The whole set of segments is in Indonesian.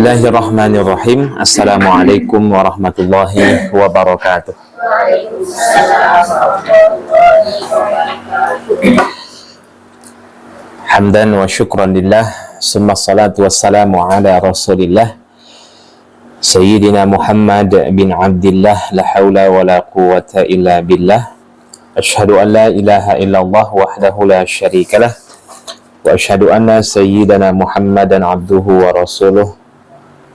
Bismillahirrahmanirrahim. Assalamualaikum warahmatullahi wabarakatuh. Hamdan wa syukran lillah, summa salatu wassalamu ala rasulillah Sayyidina Muhammad bin Abdillah, la hawla wa la quwata illa billah. Ashhadu an la ilaha illallah wahdahu la syarikalah, wa ashhadu anna sayyidana Muhammadan abduhu wa rasuluh.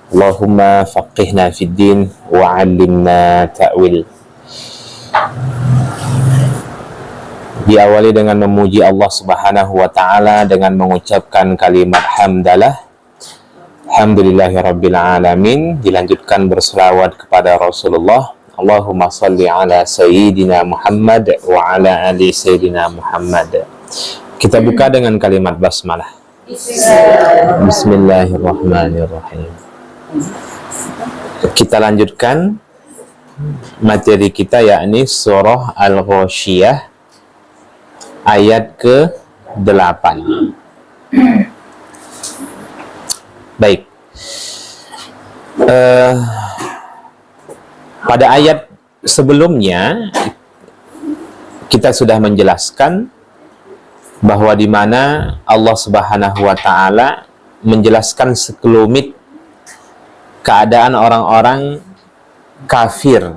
Allahumma faqihna fid din wa 'allimna ta'wil. Diawali dengan memuji Allah Subhanahu wa taala dengan mengucapkan kalimat hamdalah. Alhamdulillahirabbil alamin. Dilanjutkan berselawat kepada Rasulullah. Allahumma salli ala sayyidina Muhammad wa ala ali sayyidina Muhammad. Kita buka dengan kalimat basmalah. Bismillahirrahmanirrahim. Kita lanjutkan materi kita, yakni surah Al-Ghasyiyah ayat ke-8. Baik. Pada ayat sebelumnya kita sudah menjelaskan bahwa di mana Allah Subhanahu wa taala menjelaskan sekelumit keadaan orang-orang kafir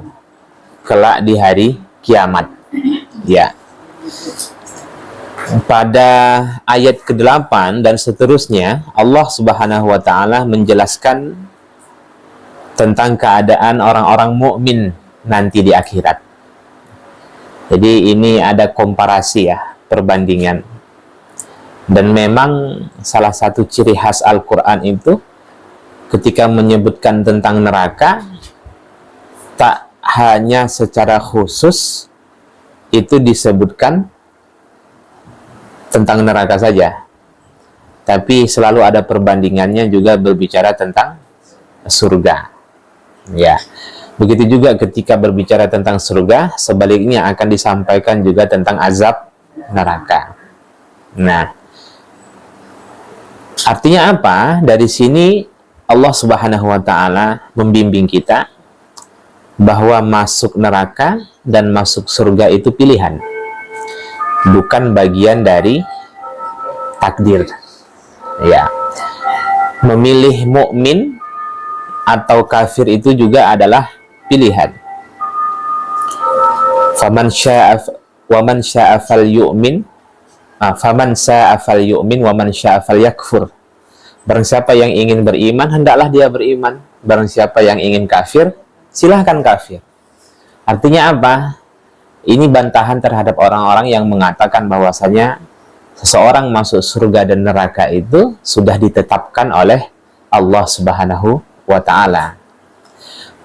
kelak di hari kiamat. Ya. Pada ayat ke-8 dan seterusnya, Allah Subhanahu wa taala menjelaskan tentang keadaan orang-orang mukmin nanti di akhirat. Jadi ini ada komparasi ya, perbandingan. Dan memang salah satu ciri khas Al-Qur'an itu ketika menyebutkan tentang neraka, tak hanya secara khusus itu disebutkan tentang neraka saja, tapi selalu ada perbandingannya juga berbicara tentang surga. Ya, begitu juga ketika berbicara tentang surga, sebaliknya akan disampaikan juga tentang azab neraka. Nah, artinya apa? Dari sini Allah Subhanahu wa taala membimbing kita bahwa masuk neraka dan masuk surga itu pilihan, bukan bagian dari takdir. Ya. Memilih mukmin atau kafir itu juga adalah pilihan. Faman syaa'a wa man syaa'a falyu'min, faman syaa'a falyu'min wa man syaa'a falyakfur. Barang siapa yang ingin beriman, hendaklah dia beriman. Barang siapa yang ingin kafir, silahkan kafir. Artinya apa? Ini bantahan terhadap orang-orang yang mengatakan bahwasanya seseorang masuk surga dan neraka itu sudah ditetapkan oleh Allah Subhanahu wa taala.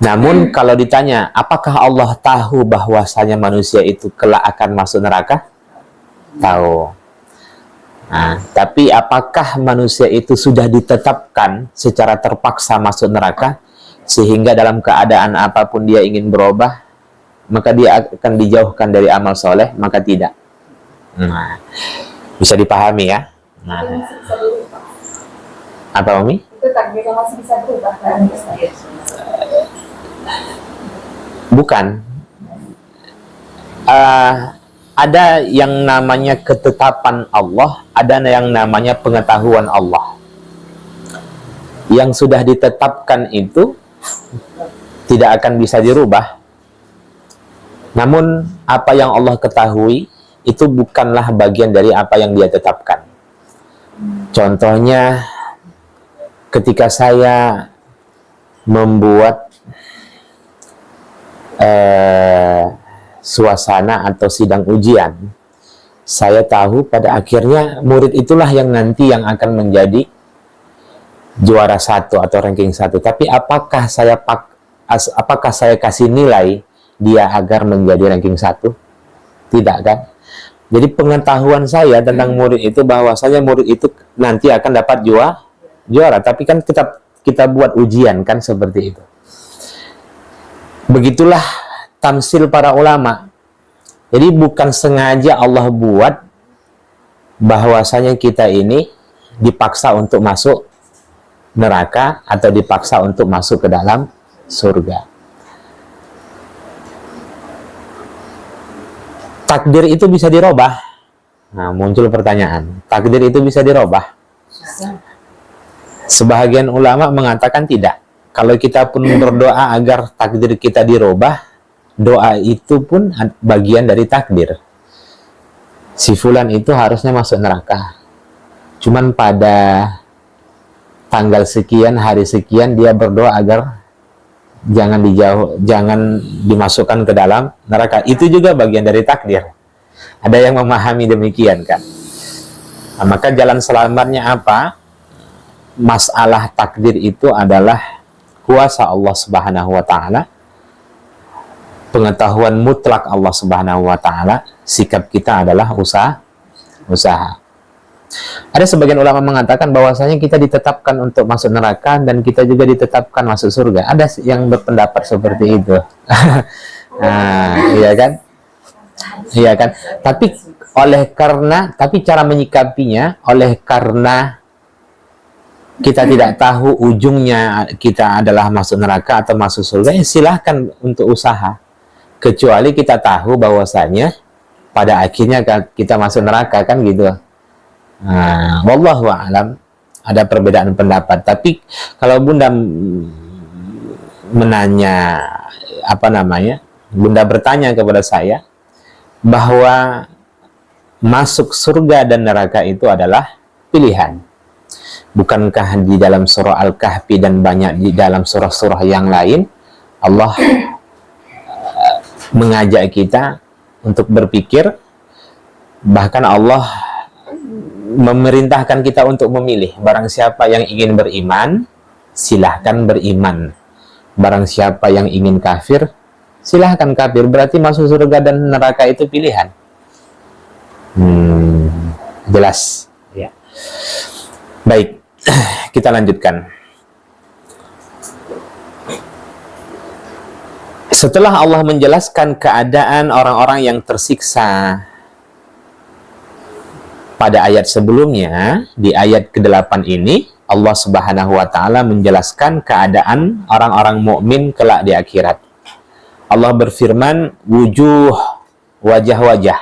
Namun kalau ditanya, apakah Allah tahu bahwasanya manusia itu kelak akan masuk neraka? Tahu. Nah, tapi apakah manusia itu sudah ditetapkan secara terpaksa masuk neraka, sehingga dalam keadaan apapun dia ingin berubah, maka dia akan dijauhkan dari amal soleh? Maka tidak. Nah, bisa dipahami ya. Nah, apa Umi? Itu takdir yang masih bisa berubah kan? Bukan. Ada yang namanya ketetapan Allah, ada yang namanya pengetahuan Allah. Yang sudah ditetapkan itu tidak akan bisa dirubah. Namun apa yang Allah ketahui itu bukanlah bagian dari apa yang Dia tetapkan. Contohnya, ketika saya membuat suasana atau sidang ujian, saya tahu pada akhirnya murid itulah yang nanti yang akan menjadi juara 1 atau ranking 1. Tapi apakah saya kasih nilai dia agar menjadi ranking 1? Tidak kan? Jadi pengetahuan saya tentang murid itu bahwasanya murid itu nanti akan dapat juara. Tapi kan kita buat ujian kan seperti itu. Begitulah tamsil para ulama. Jadi bukan sengaja Allah buat bahwasanya kita ini dipaksa untuk masuk neraka atau dipaksa untuk masuk ke dalam surga. Takdir itu bisa dirubah. Nah, muncul pertanyaan, takdir itu bisa dirubah? Sebahagian ulama mengatakan tidak. Kalau kita pun berdoa agar takdir kita dirubah, doa itu pun bagian dari takdir. Si fulan itu harusnya masuk neraka. Cuman pada tanggal sekian, hari sekian, dia berdoa agar jangan dimasukkan ke dalam neraka. Itu juga bagian dari takdir. Ada yang memahami demikian kan? Nah, maka jalan selamatnya apa? Masalah takdir itu adalah kuasa Allah Subhanahu wa taala, pengetahuan mutlak Allah Subhanahu wa taala. Sikap kita adalah usaha. Ada sebagian ulama mengatakan bahwasanya kita ditetapkan untuk masuk neraka dan kita juga ditetapkan masuk surga. Ada yang berpendapat seperti itu. Nah, iya kan? Iya kan? Tapi cara menyikapinya, oleh karena kita tidak tahu ujungnya kita adalah masuk neraka atau masuk surga, ya silahkan untuk usaha. Kecuali kita tahu bahwasanya pada akhirnya kita masuk neraka, kan gitu. Nah, wallahu a'lam, ada perbedaan pendapat. Tapi kalau Bunda menanya, Bunda bertanya kepada saya bahwa masuk surga dan neraka itu adalah pilihan. Bukankah di dalam surah Al-Kahfi dan banyak di dalam surah-surah yang lain Allah mengajak kita untuk berpikir, bahkan Allah memerintahkan kita untuk memilih. Barang siapa yang ingin beriman, silahkan beriman. Barang siapa yang ingin kafir, silahkan kafir. Berarti masuk surga dan neraka itu pilihan. Jelas ya. Baik, kita lanjutkan. Setelah Allah menjelaskan keadaan orang-orang yang tersiksa pada ayat sebelumnya, di ayat ke-8 ini Allah Subhanahu wa taala menjelaskan keadaan orang-orang mukmin kelak di akhirat. Allah berfirman, wajah-wajah.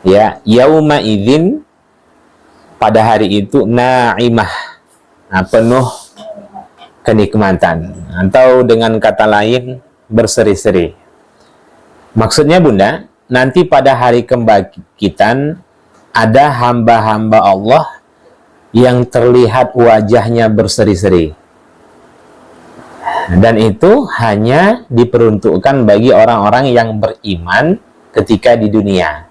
Ya, yauma idzin, pada hari itu na'imah, penuh kenikmatan, atau dengan kata lain berseri-seri. Maksudnya Bunda, nanti pada hari kebangkitan ada hamba-hamba Allah yang terlihat wajahnya berseri-seri, dan itu hanya diperuntukkan bagi orang-orang yang beriman ketika di dunia.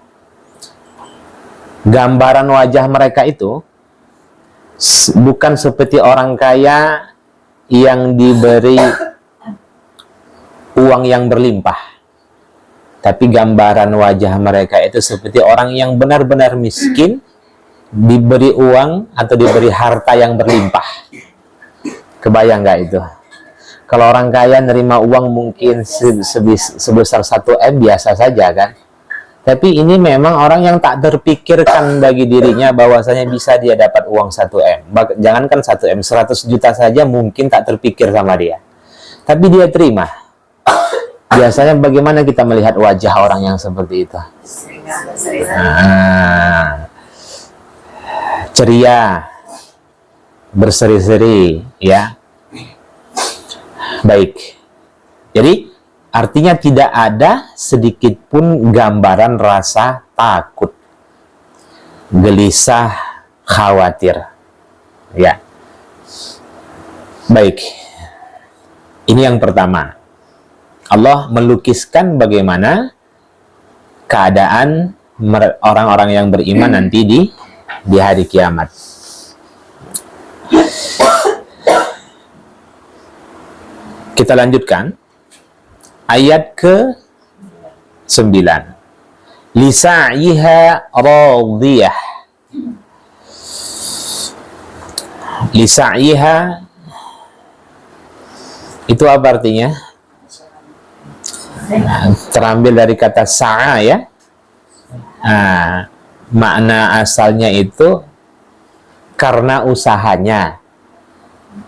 Gambaran wajah mereka itu bukan seperti orang kaya yang diberi uang yang berlimpah, tapi gambaran wajah mereka itu seperti orang yang benar-benar miskin diberi uang atau diberi harta yang berlimpah. Kebayang nggak itu? Kalau orang kaya nerima uang mungkin sebesar 1 M biasa saja kan? Tapi ini memang orang yang tak terpikirkan bagi dirinya bahwasanya bisa dia dapat uang 1 M. Jangankan 1 M, 100 juta saja mungkin tak terpikir sama dia. Tapi dia terima. Biasanya bagaimana kita melihat wajah orang yang seperti itu? Ceria, berseri-seri, ya. Baik. Jadi artinya tidak ada sedikit pun gambaran rasa takut, gelisah, khawatir. Ya. Baik. Ini yang pertama. Allah melukiskan bagaimana keadaan orang-orang yang beriman nanti di hari kiamat. Kita lanjutkan. Ayat ke-9. Lisa'yiha radiyah. Lisa'yiha itu apa artinya? Terambil dari kata sa'a, ya. Makna asalnya itu karena usahanya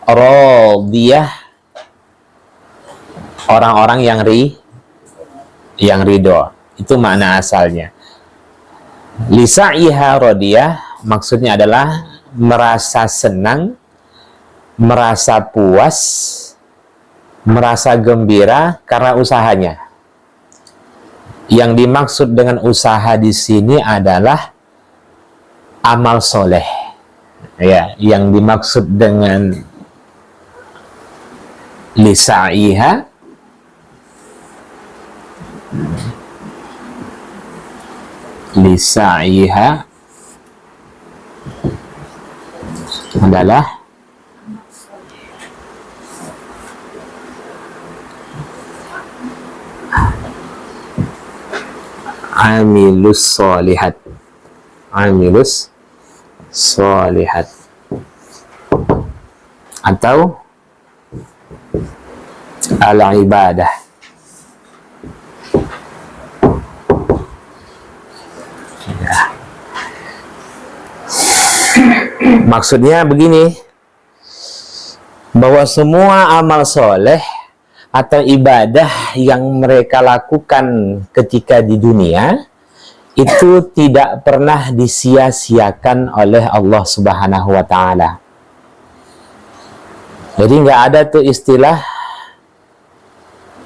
radiyah, orang-orang yang ridho. Itu makna asalnya. Lisa'iha radiyah maksudnya adalah merasa senang, merasa puas, merasa gembira karena usahanya. Yang dimaksud dengan usaha di sini adalah amal soleh. Ya, yang dimaksud dengan lisa'iha adalah amilus solihat atau al-ibadah. Ya. Maksudnya begini, bahwa semua amal soleh atau ibadah yang mereka lakukan ketika di dunia itu tidak pernah disia-siakan oleh Allah Subhanahu wa Ta'ala. Jadi nggak ada tuh istilah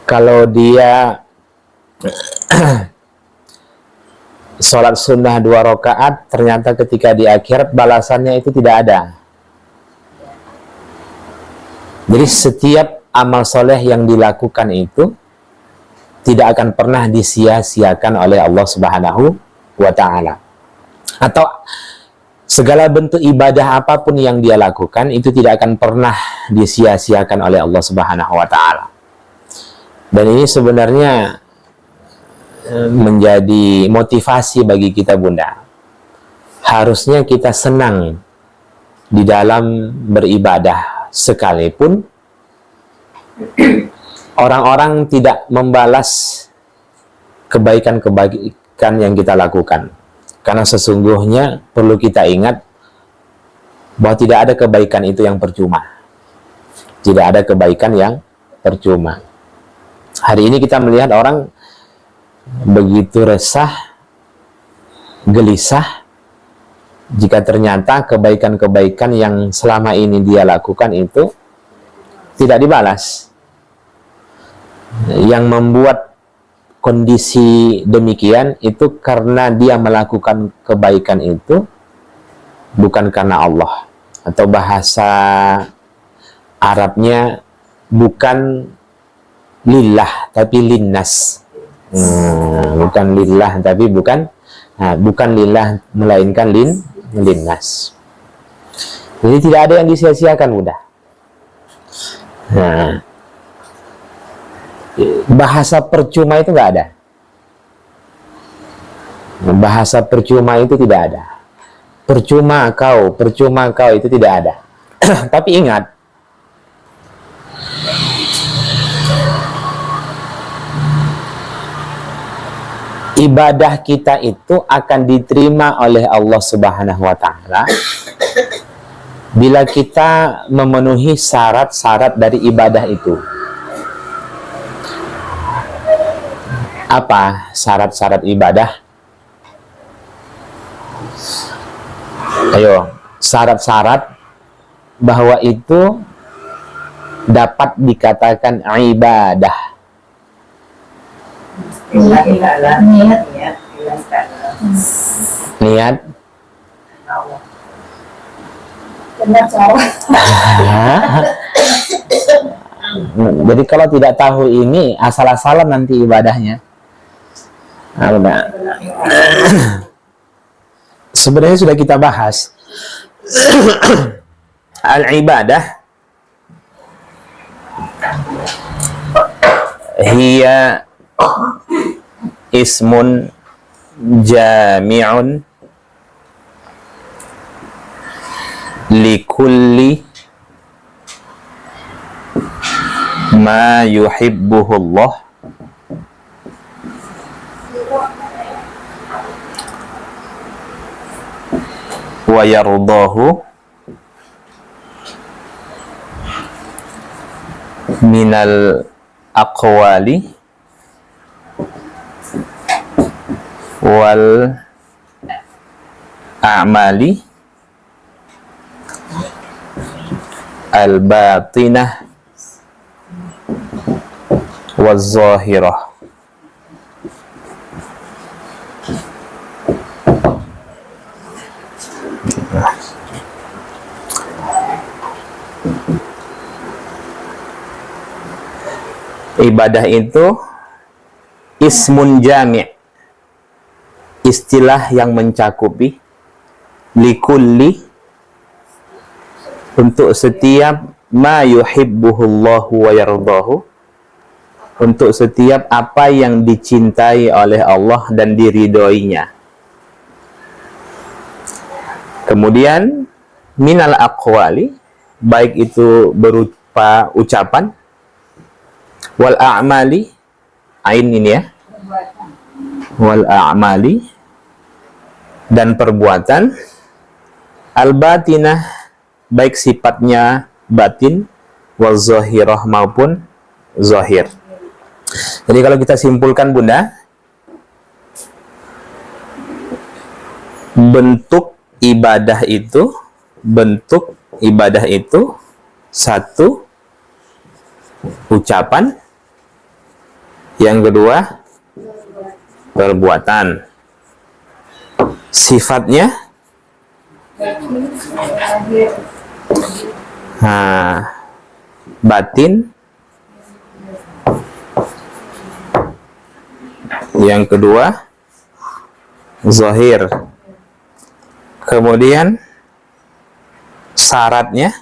kalau dia sholat sunnah 2 rakaat ternyata ketika di akhirat balasannya itu tidak ada. Jadi setiap amal soleh yang dilakukan itu tidak akan pernah disia-siakan oleh Allah Subhanahu wa Ta'ala. Atau segala bentuk ibadah apapun yang dia lakukan itu tidak akan pernah disia-siakan oleh Allah Subhanahu wa Ta'ala. Dan ini sebenarnya menjadi motivasi bagi kita, Bunda. Harusnya kita senang di dalam beribadah sekalipun orang-orang tidak membalas kebaikan-kebaikan yang kita lakukan. Karena sesungguhnya perlu kita ingat bahwa tidak ada kebaikan itu yang percuma. Tidak ada kebaikan yang percuma. Hari ini kita melihat orang begitu resah, gelisah, jika ternyata kebaikan-kebaikan yang selama ini dia lakukan itu tidak dibalas. Yang membuat kondisi demikian itu karena dia melakukan kebaikan itu bukan karena Allah, atau bahasa Arabnya bukan lillah tapi linnas. Bukan lillah tapi bukan lillah melainkan linnas. Jadi tidak ada yang disia-siakan, Bunda. Nah, bahasa percuma itu nggak ada. Bahasa percuma itu tidak ada. Percuma kau itu tidak ada. Tapi ingat, ibadah kita itu akan diterima oleh Allah Subhanahu wa Ta'ala bila kita memenuhi syarat-syarat dari ibadah itu. Apa syarat-syarat ibadah? Ayo, syarat-syarat bahwa itu dapat dikatakan ibadah. Niat. Jadi kalau tidak tahu ini asal-asalan nanti ibadahnya. Sebenarnya sudah kita bahas. Al-ibadah hiya ismun jami'un likulli ma yuhibbuhu Allah wa yardahu minal aqwali wal a'mali al-batinah waz zahirah. Ibadah itu ismun jami', istilah yang mencakupi likulli, untuk setiap ma yuhibbuhullahu wa yardahu, untuk setiap apa yang dicintai oleh Allah dan diridhoinya. Kemudian minal aqwali, baik itu berupa ucapan, wal a'mali, ain ini ya, wal a'mali, dan perbuatan, al batinah, baik sifatnya batin, wal zahirah maupun zahir. Jadi kalau kita simpulkan Bunda, bentuk ibadah itu satu, ucapan, yang kedua perbuatan. Sifatnya batin, yang kedua zahir. Kemudian syaratnya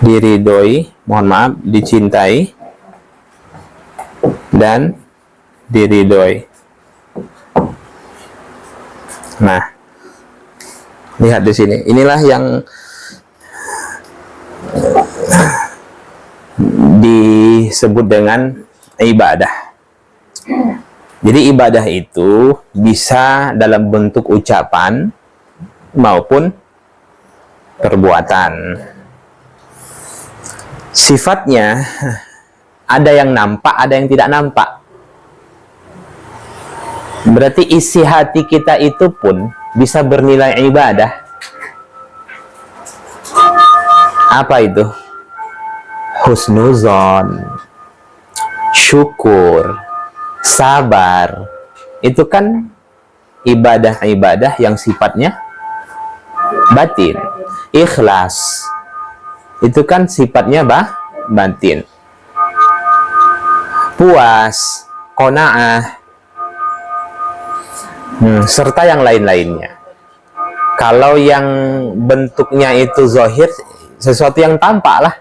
diridhoi, mohon maaf, dicintai dan diridhoi. Nah, lihat di sini. Inilah yang disebut dengan ibadah. Jadi ibadah itu bisa dalam bentuk ucapan maupun perbuatan. Sifatnya ada yang nampak, ada yang tidak nampak. Berarti isi hati kita itu pun bisa bernilai ibadah. Apa itu? Husnuzon, syukur, sabar. Itu kan ibadah-ibadah yang sifatnya batin. Ikhlas, itu kan sifatnya batin. Puas, qanaah, serta yang lain-lainnya. Kalau yang bentuknya itu zahir, sesuatu yang tampak lah.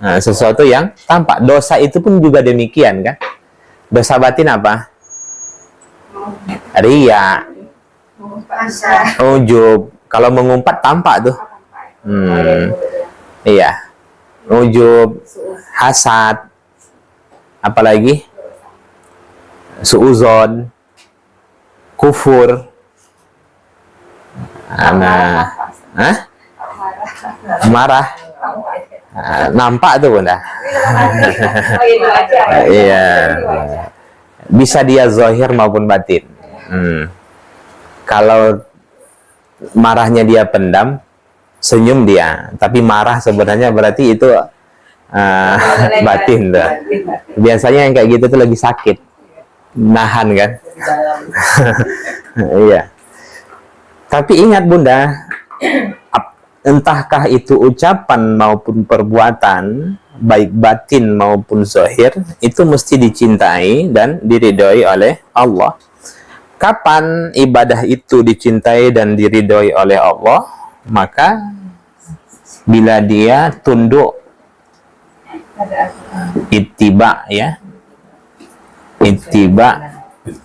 Nah, sesuatu yang tampak. Dosa itu pun juga demikian kan. Dosa batin apa? Riya, ujub. Kalau mengumpat tampak tuh. Iya. Ujub, hasad, apalagi suuzon, kufur. Marah. Nampak tuh Bunda. Iya. Bisa dia zahir maupun batin. Kalau marahnya dia pendam, senyum dia, tapi marah sebenarnya berarti itu batin tuh. Biasanya yang kayak gitu tuh lagi sakit, nahan kan. Iya. Tapi ingat Bunda, entahkah itu ucapan maupun perbuatan, baik batin maupun zahir, itu mesti dicintai dan diridhoi oleh Allah. Kapan ibadah itu dicintai dan diridhoi oleh Allah? Maka bila dia tunduk ittiba, ya, ittiba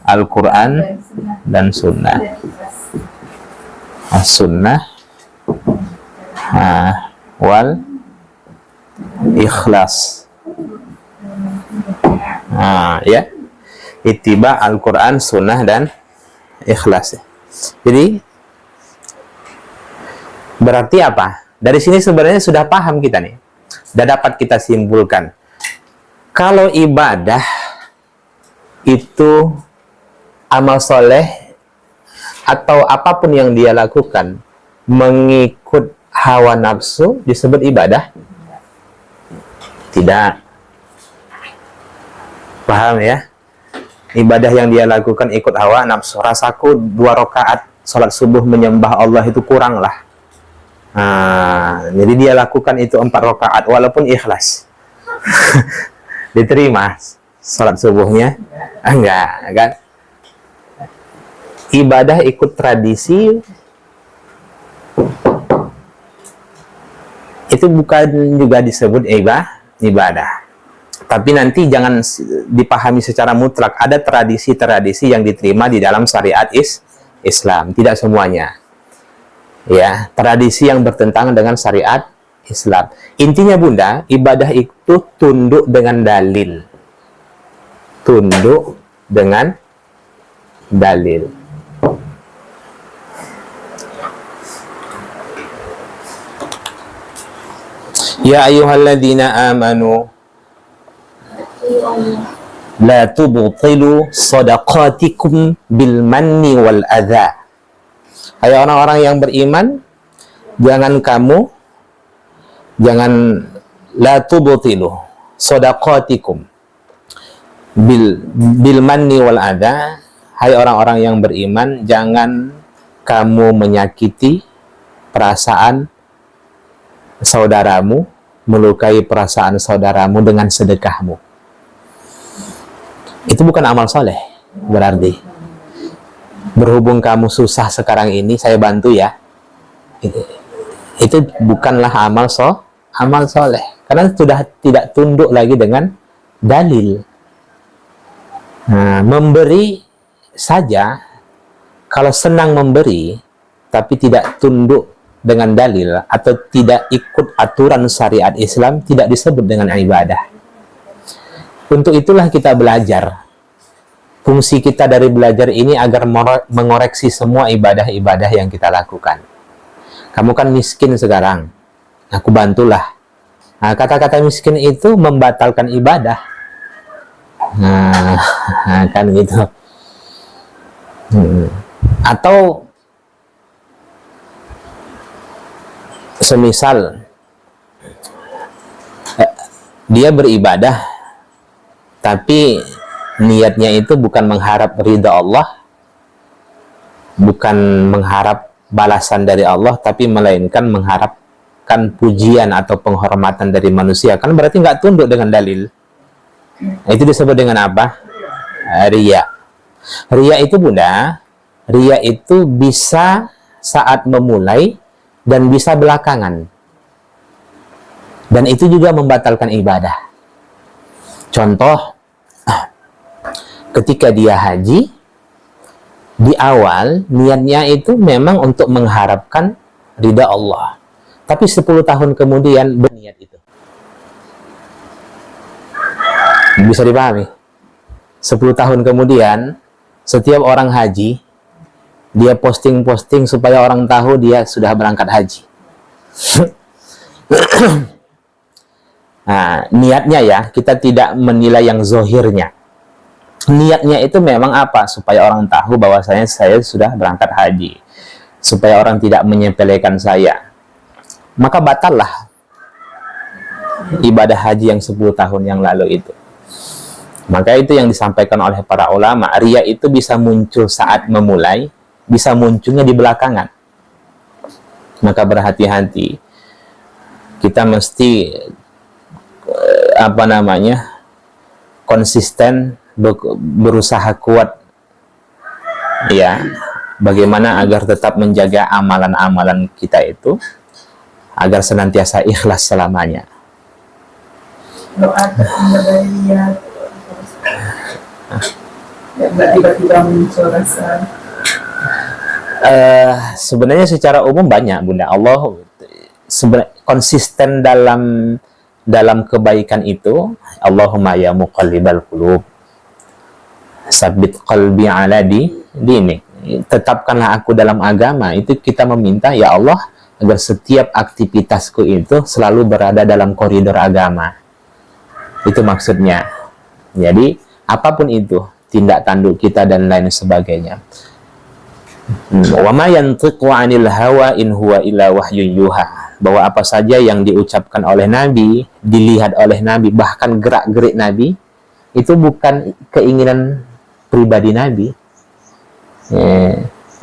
Al-Quran dan Sunnah, As-Sunnah wal ikhlas. Ya, ittiba Al-Quran, Sunnah dan ikhlas. Jadi Berarti apa? Dari sini sebenarnya sudah paham kita nih. Sudah dapat kita simpulkan. Kalau ibadah itu amal soleh atau apapun yang dia lakukan mengikut hawa nafsu disebut ibadah? Tidak. Paham ya? Ibadah yang dia lakukan ikut hawa nafsu. Rasaku 2 rakaat sholat subuh menyembah Allah itu kurang lah. Jadi dia lakukan itu 4 rakaat walaupun ikhlas. Diterima sholat subuhnya? Enggak, kan? Ibadah ikut tradisi itu bukan juga disebut ibadah. Tapi nanti jangan dipahami secara mutlak. Ada tradisi-tradisi yang diterima di dalam syariat Islam, tidak semuanya. Ya, tradisi yang bertentangan dengan syariat Islam. Intinya Bunda, ibadah itu tunduk dengan dalil. Tunduk dengan dalil. Ya ayyuhalladzina amanu la tubtilu shadaqatikum bil manni wal adha. Hai orang-orang yang beriman, jangan la tubtilu shadaqatikum bil manni wal adha. Hai orang-orang yang beriman, jangan kamu menyakiti perasaan saudaramu, melukai perasaan saudaramu dengan sedekahmu. Itu bukan amal soleh. Berarti berhubung kamu susah sekarang ini, saya bantu ya. Itu bukanlah amal soleh, karena sudah tidak tunduk lagi dengan dalil. Nah, memberi saja, kalau senang memberi tapi tidak tunduk dengan dalil atau tidak ikut aturan syariat Islam, tidak disebut dengan ibadah. Untuk itulah kita belajar. Fungsi kita dari belajar ini agar mengoreksi semua ibadah-ibadah yang kita lakukan. Kamu kan miskin sekarang, aku bantulah. Nah, kata-kata miskin itu membatalkan ibadah. Nah, kan gitu. Atau semisal dia beribadah tapi niatnya itu bukan mengharap ridha Allah, bukan mengharap balasan dari Allah, tapi melainkan mengharapkan pujian atau penghormatan dari manusia, kan berarti nggak tunduk dengan dalil. Itu disebut dengan apa? Riya. Riya itu Bunda, riya itu bisa saat memulai dan bisa belakangan. Dan itu juga membatalkan ibadah. Contoh, ketika dia haji, di awal niatnya itu memang untuk mengharapkan ridha Allah. Tapi 10 tahun kemudian berniat itu. Bisa dipahami? 10 tahun kemudian, setiap orang haji, dia posting-posting supaya orang tahu dia sudah berangkat haji. Nah, niatnya ya, kita tidak menilai yang zohirnya. Niatnya itu memang apa? Supaya orang tahu bahwasanya saya sudah berangkat haji. Supaya orang tidak menyepelekan saya. Maka batallah ibadah haji yang 10 tahun yang lalu itu. Maka itu yang disampaikan oleh para ulama. Riya itu bisa muncul saat memulai, bisa munculnya di belakangan. Maka berhati-hati. Kita mesti konsisten, berusaha kuat ya, bagaimana agar tetap menjaga amalan-amalan kita itu agar senantiasa ikhlas selamanya. Doa dari dia tiba-tiba muncul rasa sebenarnya secara umum banyak Bunda. Allah konsisten dalam kebaikan itu. Allahumma ya muqallibal qulub sabbit qalbi ala dinik, tetapkanlah aku dalam agama. Itu kita meminta, ya Allah, agar setiap aktivitasku itu selalu berada dalam koridor agama. Itu maksudnya. Jadi apapun itu, tindak tanduk kita dan lain sebagainya. Wa ma yantiqu 'anil hawa in huwa illa wahyun yuha. Bahwa apa saja yang diucapkan oleh Nabi, dilihat oleh Nabi, bahkan gerak-gerik Nabi, itu bukan keinginan pribadi Nabi.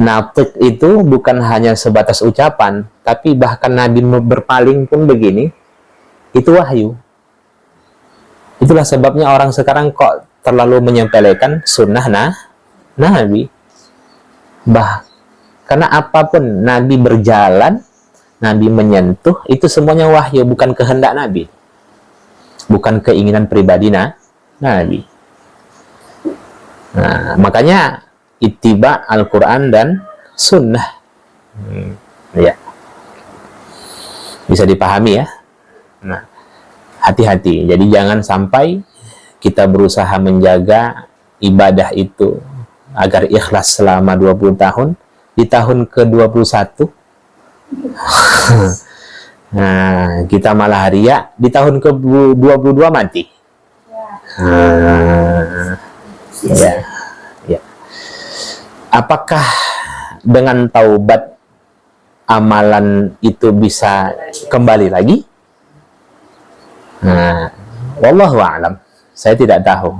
Natiq itu bukan hanya sebatas ucapan, tapi bahkan Nabi berpaling pun begini, itu wahyu. Itulah sebabnya orang sekarang kok terlalu menyepelekan sunnah Nabi. Karena apapun Nabi berjalan, Nabi menyentuh, itu semuanya wahyu, bukan kehendak Nabi, bukan keinginan pribadi Nabi. Nah, makanya ittiba Al-Quran dan sunnah. Ya, bisa dipahami ya. Nah, hati-hati. Jadi jangan sampai kita berusaha menjaga ibadah itu agar ikhlas selama 20 tahun, di tahun ke-21 nah, kita malah riya, di tahun ke-22 mati. Ya. Apakah dengan taubat amalan itu bisa kembali lagi? Nah, wallahu a'lam. Saya tidak tahu.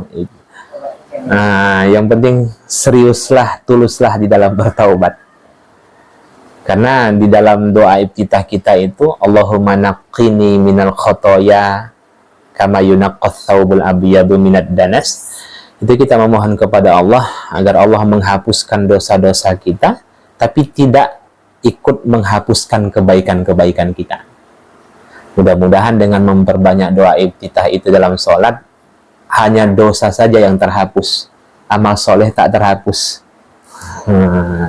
Nah, yang penting seriuslah, tuluslah di dalam bertaubat. Karena di dalam doa iftitah kita itu, Allahumma naqqini minal khotoya kama yunaqqas thawbul abyadu minad danas. Itu kita memohon kepada Allah agar Allah menghapuskan dosa-dosa kita, tapi tidak ikut menghapuskan kebaikan-kebaikan kita. Mudah-mudahan dengan memperbanyak doa iftitah itu dalam sholat, hanya dosa saja yang terhapus, amal soleh tak terhapus.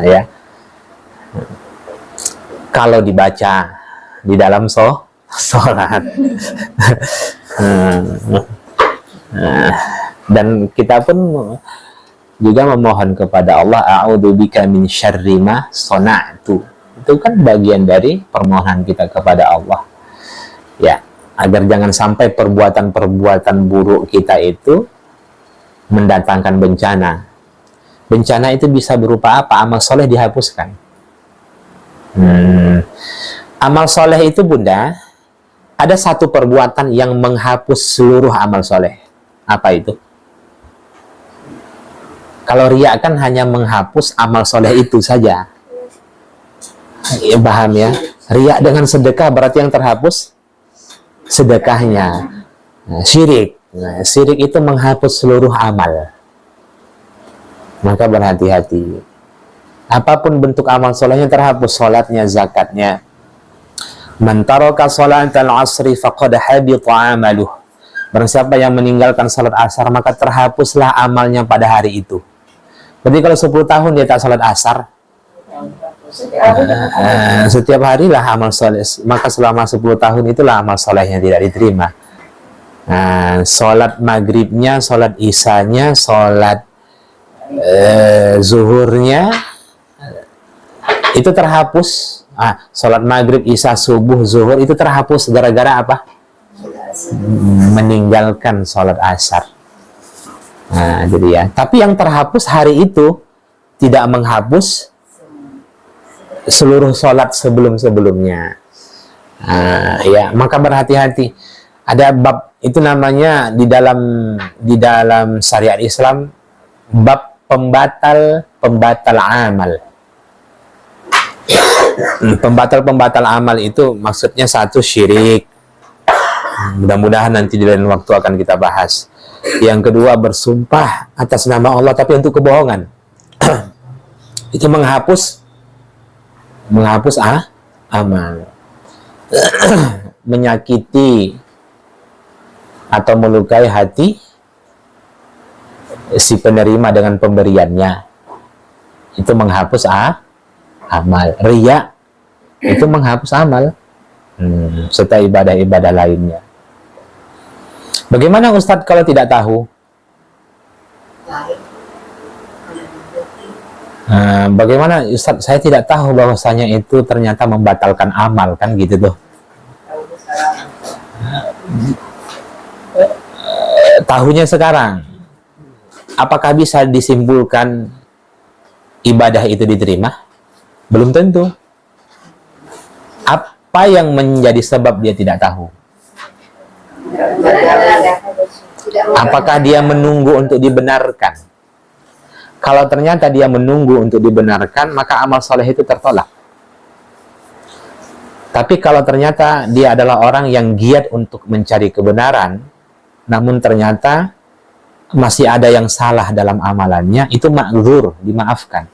Ya. Kalau dibaca di dalam sholat. Dan kita pun juga memohon kepada Allah, a'udzubika min syarri ma sana'tu. Itu kan bagian dari permohonan kita kepada Allah. Ya, agar jangan sampai perbuatan-perbuatan buruk kita itu mendatangkan bencana. Bencana itu bisa berupa apa? Amal soleh dihapuskan. Amal soleh itu, Bunda, ada satu perbuatan yang menghapus seluruh amal soleh. Apa itu? Kalau riya kan hanya menghapus amal soleh itu saja. Ya, paham ya? Riya dengan sedekah berarti yang terhapus sedekahnya. Syirik. Syirik itu menghapus seluruh amal. Maka berhati-hati. Apapun bentuk amal solehnya terhapus, sholatnya, zakatnya. Man taraka sholatal asri faqad habita amaluh. Barang siapa yang meninggalkan salat asar, maka terhapuslah amalnya pada hari itu. Berarti kalau 10 tahun dia tak salat asar, setiap hari lah amal soleh, maka selama 10 tahun itulah amal solehnya tidak diterima. Salat maghribnya, salat isanya, salat zuhurnya itu terhapus. Salat maghrib, isya, subuh, zuhur itu terhapus gara-gara apa? Meninggalkan salat asar. Jadi ya. Tapi yang terhapus hari itu tidak menghapus seluruh salat sebelum-sebelumnya. Ya, maka berhati-hati. Ada bab itu namanya di dalam syariat Islam, bab pembatal amal. Pembatal amal itu maksudnya satu, syirik. Mudah-mudahan nanti di lain waktu akan kita bahas. Yang kedua, bersumpah atas nama Allah tapi untuk kebohongan. Itu menghapus amal. Menyakiti atau melukai hati si penerima dengan pemberiannya. Itu menghapus amal. Riya itu menghapus amal serta ibadah-ibadah lainnya. Bagaimana Ustadz kalau tidak tahu? Bagaimana Ustaz, saya tidak tahu bahwasanya itu ternyata membatalkan amal, kan gitu tuh. Tahunya sekarang. Apakah bisa disimpulkan ibadah itu diterima? Belum tentu. Apa yang menjadi sebab dia tidak tahu? Apakah dia menunggu untuk dibenarkan? Kalau ternyata dia menunggu untuk dibenarkan, maka amal soleh itu tertolak. Tapi kalau ternyata dia adalah orang yang giat untuk mencari kebenaran, namun ternyata masih ada yang salah dalam amalannya, itu ma'dzur, dimaafkan.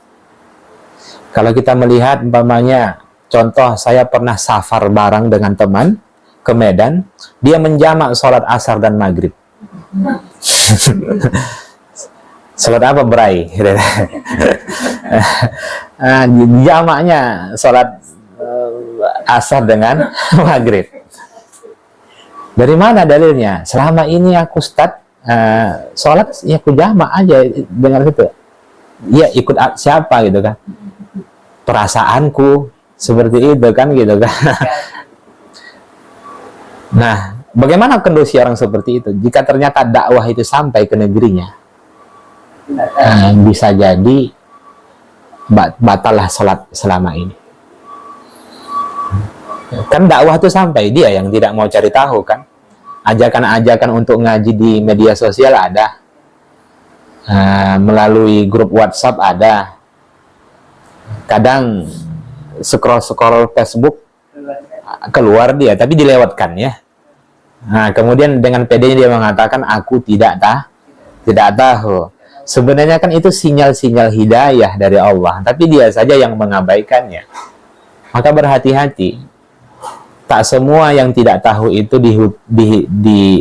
Kalau kita melihat, umpamanya, contoh saya pernah safar bareng dengan teman ke Medan, dia menjamak sholat asar dan maghrib. Sholat apa berai? Jamaknya sholat asar dengan maghrib. Dari mana dalilnya? Selama ini aku sholat ya aku jamak aja dengan itu. Ya ikut siapa gitu kan? Perasaanku seperti itu kan gitu kan. Nah, bagaimana kondisi orang seperti itu? Jika ternyata dakwah itu sampai ke negerinya, bisa jadi batallah salat selama ini. Kan dakwah itu sampai, dia yang tidak mau cari tahu kan. Ajakan-ajakan untuk ngaji di media sosial ada, melalui grup WhatsApp ada, kadang scroll Facebook keluar dia, tapi dilewatkan ya. Nah, kemudian dengan pedenya dia mengatakan aku tidak tahu. Sebenarnya kan itu sinyal-sinyal hidayah dari Allah, tapi dia saja yang mengabaikannya. Maka berhati-hati. Tak semua yang tidak tahu itu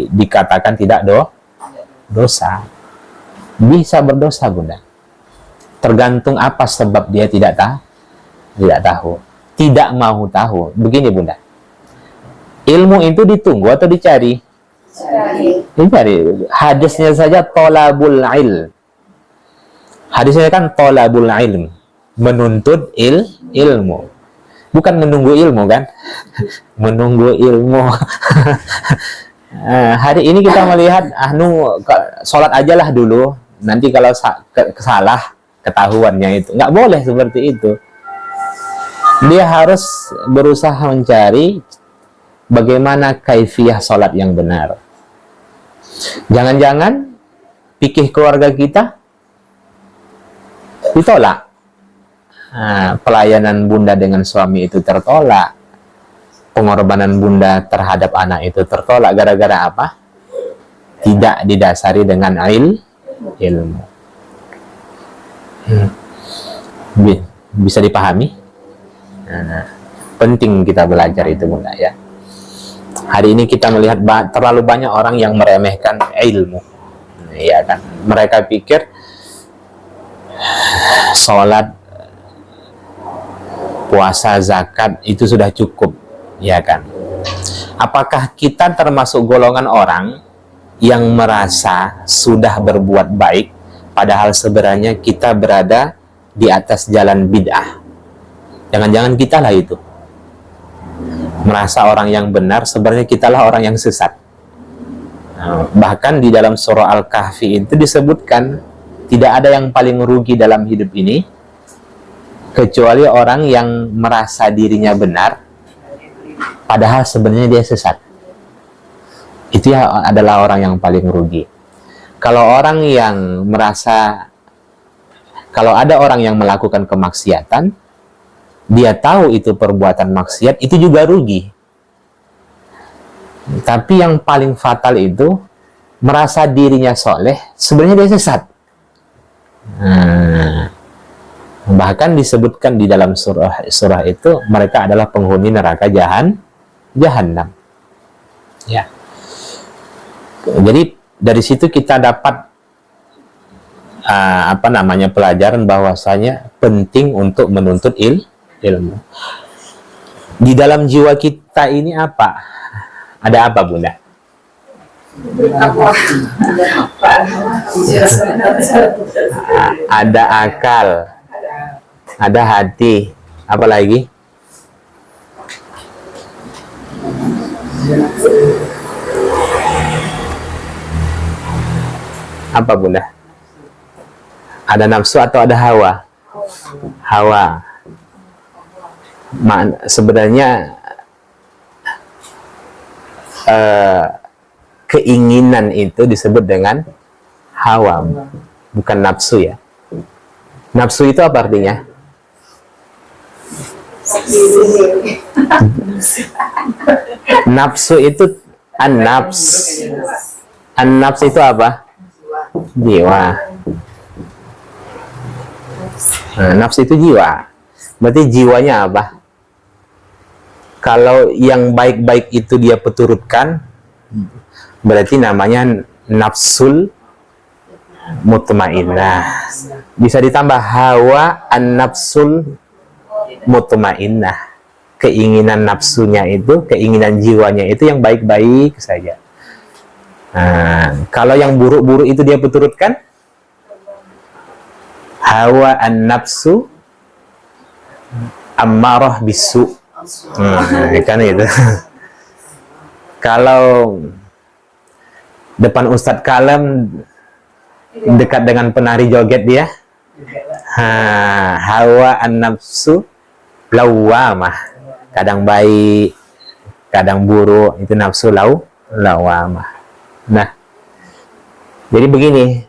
dikatakan tidak dosa. Bisa berdosa, Bunda. Tergantung apa sebab dia tidak tahu. Tidak mau tahu. Begini, Bunda. Ilmu itu ditunggu atau dicari? Dicari. Hadisnya saja tolabul ilm. Hadisnya kan tolabul ilm, menuntut ilmu, bukan menunggu ilmu kan? Menunggu ilmu. Hari ini kita melihat sholat ajalah dulu, nanti kalau salah ketahuannya itu nggak boleh seperti itu. Dia harus berusaha mencari bagaimana kaifiyah sholat yang benar. Jangan-jangan fikih keluarga kita ditolak. Pelayanan bunda dengan suami itu tertolak. Pengorbanan bunda terhadap anak itu tertolak. Gara-gara apa? Tidak didasari dengan ilmu. Bisa dipahami? Penting kita belajar itu, Bunda ya. Hari ini kita melihat terlalu banyak orang yang meremehkan ilmu. Ya kan? Mereka pikir sholat, puasa, zakat itu sudah cukup, ya kan? Apakah kita termasuk golongan orang yang merasa sudah berbuat baik, padahal sebenarnya kita berada di atas jalan bid'ah? Jangan-jangan kita lah itu. Merasa orang yang benar, sebenarnya kita lah orang yang sesat. Bahkan di dalam surah Al-Kahfi itu disebutkan, tidak ada yang paling rugi dalam hidup ini kecuali orang yang merasa dirinya benar padahal sebenarnya dia sesat. Itu adalah orang yang paling rugi. Kalau orang yang merasa, kalau ada orang yang melakukan kemaksiatan, dia tahu itu perbuatan maksiat, itu juga rugi. Tapi yang paling fatal itu merasa dirinya soleh, sebenarnya dia sesat. Bahkan disebutkan di dalam surah itu mereka adalah penghuni neraka jahanam. Ya. Jadi dari situ kita dapat pelajaran bahwasanya penting untuk menuntut ilmu. Di dalam jiwa kita ini apa? Ada apa, Bunda? Ada akal, ada hati. Apa lagi? Apa Bunda? Ada nafsu atau ada hawa? Hawa. Sebenarnya keinginan itu disebut dengan hawa, bukan nafsu ya. Nafsu itu apa artinya? Nafsu itu an-nafs. An-nafs itu apa? Jiwa. Nah, nafsu itu jiwa. Berarti jiwanya apa? Kalau yang baik-baik itu dia peturutkan, berarti namanya nafsul mutmainnah. Bisa ditambah hawa an-nafsul mutmainnah. Keinginan nafsunya itu, keinginan jiwanya itu yang baik-baik saja. Nah, kalau yang buruk-buruk itu dia peturutkan, hawa an-nafsu ammarah bisu. Kan itu. Kalau depan Ustadz Kalem dekat dengan penari joget dia, hawa an-nafsu lawamah. Kadang baik, kadang buruk, itu nafsu lawamah. Nah, jadi begini,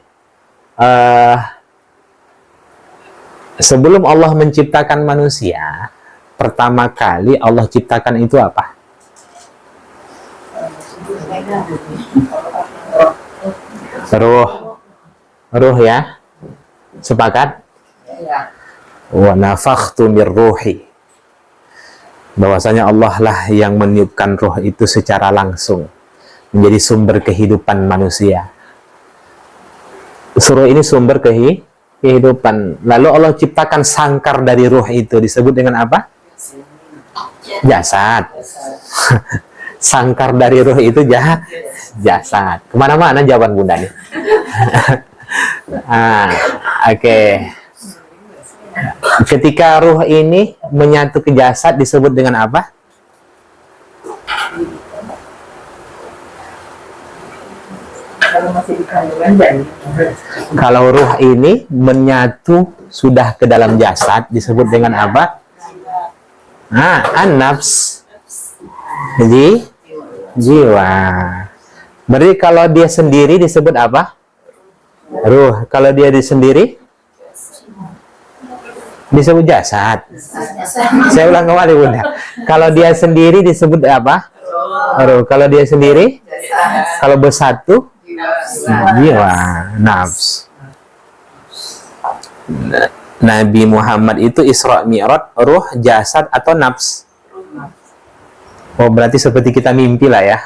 sebelum Allah menciptakan manusia, pertama kali Allah ciptakan itu apa? Ruh ya. Sepakat? Wa nafakhtu mir ruhi. Bahwasanya Allah lah yang meniupkan ruh itu secara langsung menjadi sumber kehidupan manusia. Ruh ini sumber kehidupan. Lalu Allah ciptakan sangkar dari ruh itu disebut dengan apa? Jasad. Sangkar dari ruh itu jasad. Kemana-mana jawaban Bunda nih. Oke. Ketika ruh ini menyatu ke jasad disebut dengan apa? Kalau ruh ini menyatu sudah ke dalam jasad disebut dengan apa? An-nafs. Jadi jiwa. Berarti kalau dia sendiri disebut apa? Ruh. Kalau dia sendiri disebut jasad. Saya ulang kembali Bunda. Kalau dia sendiri disebut apa? Ruh. Kalau dia sendiri, kalau bersatu, jiwa, nafs. Nabi Muhammad itu Isra Mi'raj, ruh, jasad atau nafs? Oh, berarti seperti kita mimpi lah ya.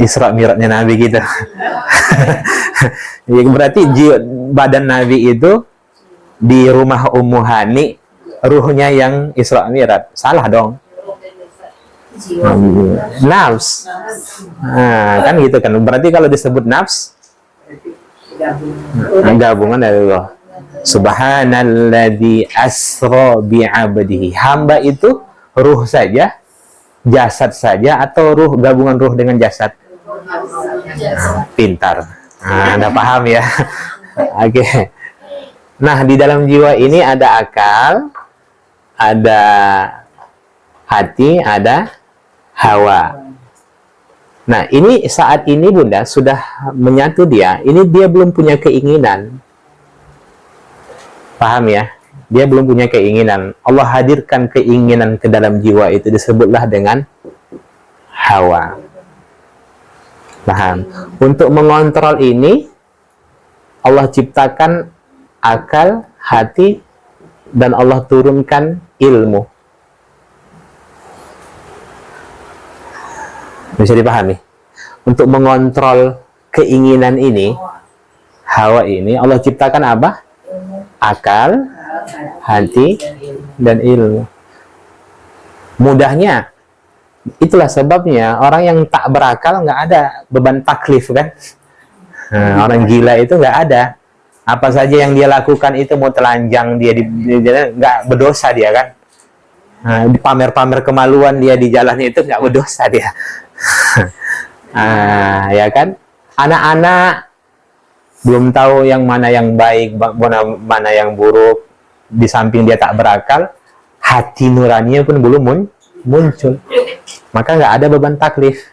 Isra Mi'rajnya Nabi kita. Berarti badan Nabi itu di rumah Ummu Hani, ruhnya yang Isra Mi'raj. Salah dong. Nafs. Kan gitu kan. Berarti kalau disebut nafs, gabungan dari Allah. Subhanalladzi asra bi'abdihi. Hamba itu ruh saja, jasad saja, atau ruh gabungan ruh dengan jasad? Pintar. Anda paham ya? Oke. Nah, di dalam jiwa ini ada akal, ada hati, ada hawa. Nah, ini saat ini Bunda sudah menyatu dia. Ini dia belum punya keinginan. Paham ya? Dia belum punya keinginan. Allah hadirkan keinginan ke dalam jiwa itu disebutlah dengan hawa. Paham? Untuk mengontrol ini Allah ciptakan akal, hati, dan Allah turunkan ilmu. Bisa dipahami? Untuk mengontrol keinginan ini, hawa ini, Allah ciptakan apa? Akal, hati, dan ilmu. Mudahnya, itulah sebabnya orang yang tak berakal nggak ada beban taklif kan? Orang gila itu nggak ada. Apa saja yang dia lakukan itu mau telanjang dia di jalan, nggak berdosa dia kan. Nah, pamer-pamer kemaluan dia di jalan itu nggak berdosa dia. Ya kan? Anak-anak belum tahu yang mana yang baik, mana yang buruk. Di samping dia tak berakal, hati nuraninya pun belum muncul. Maka nggak ada beban taklif.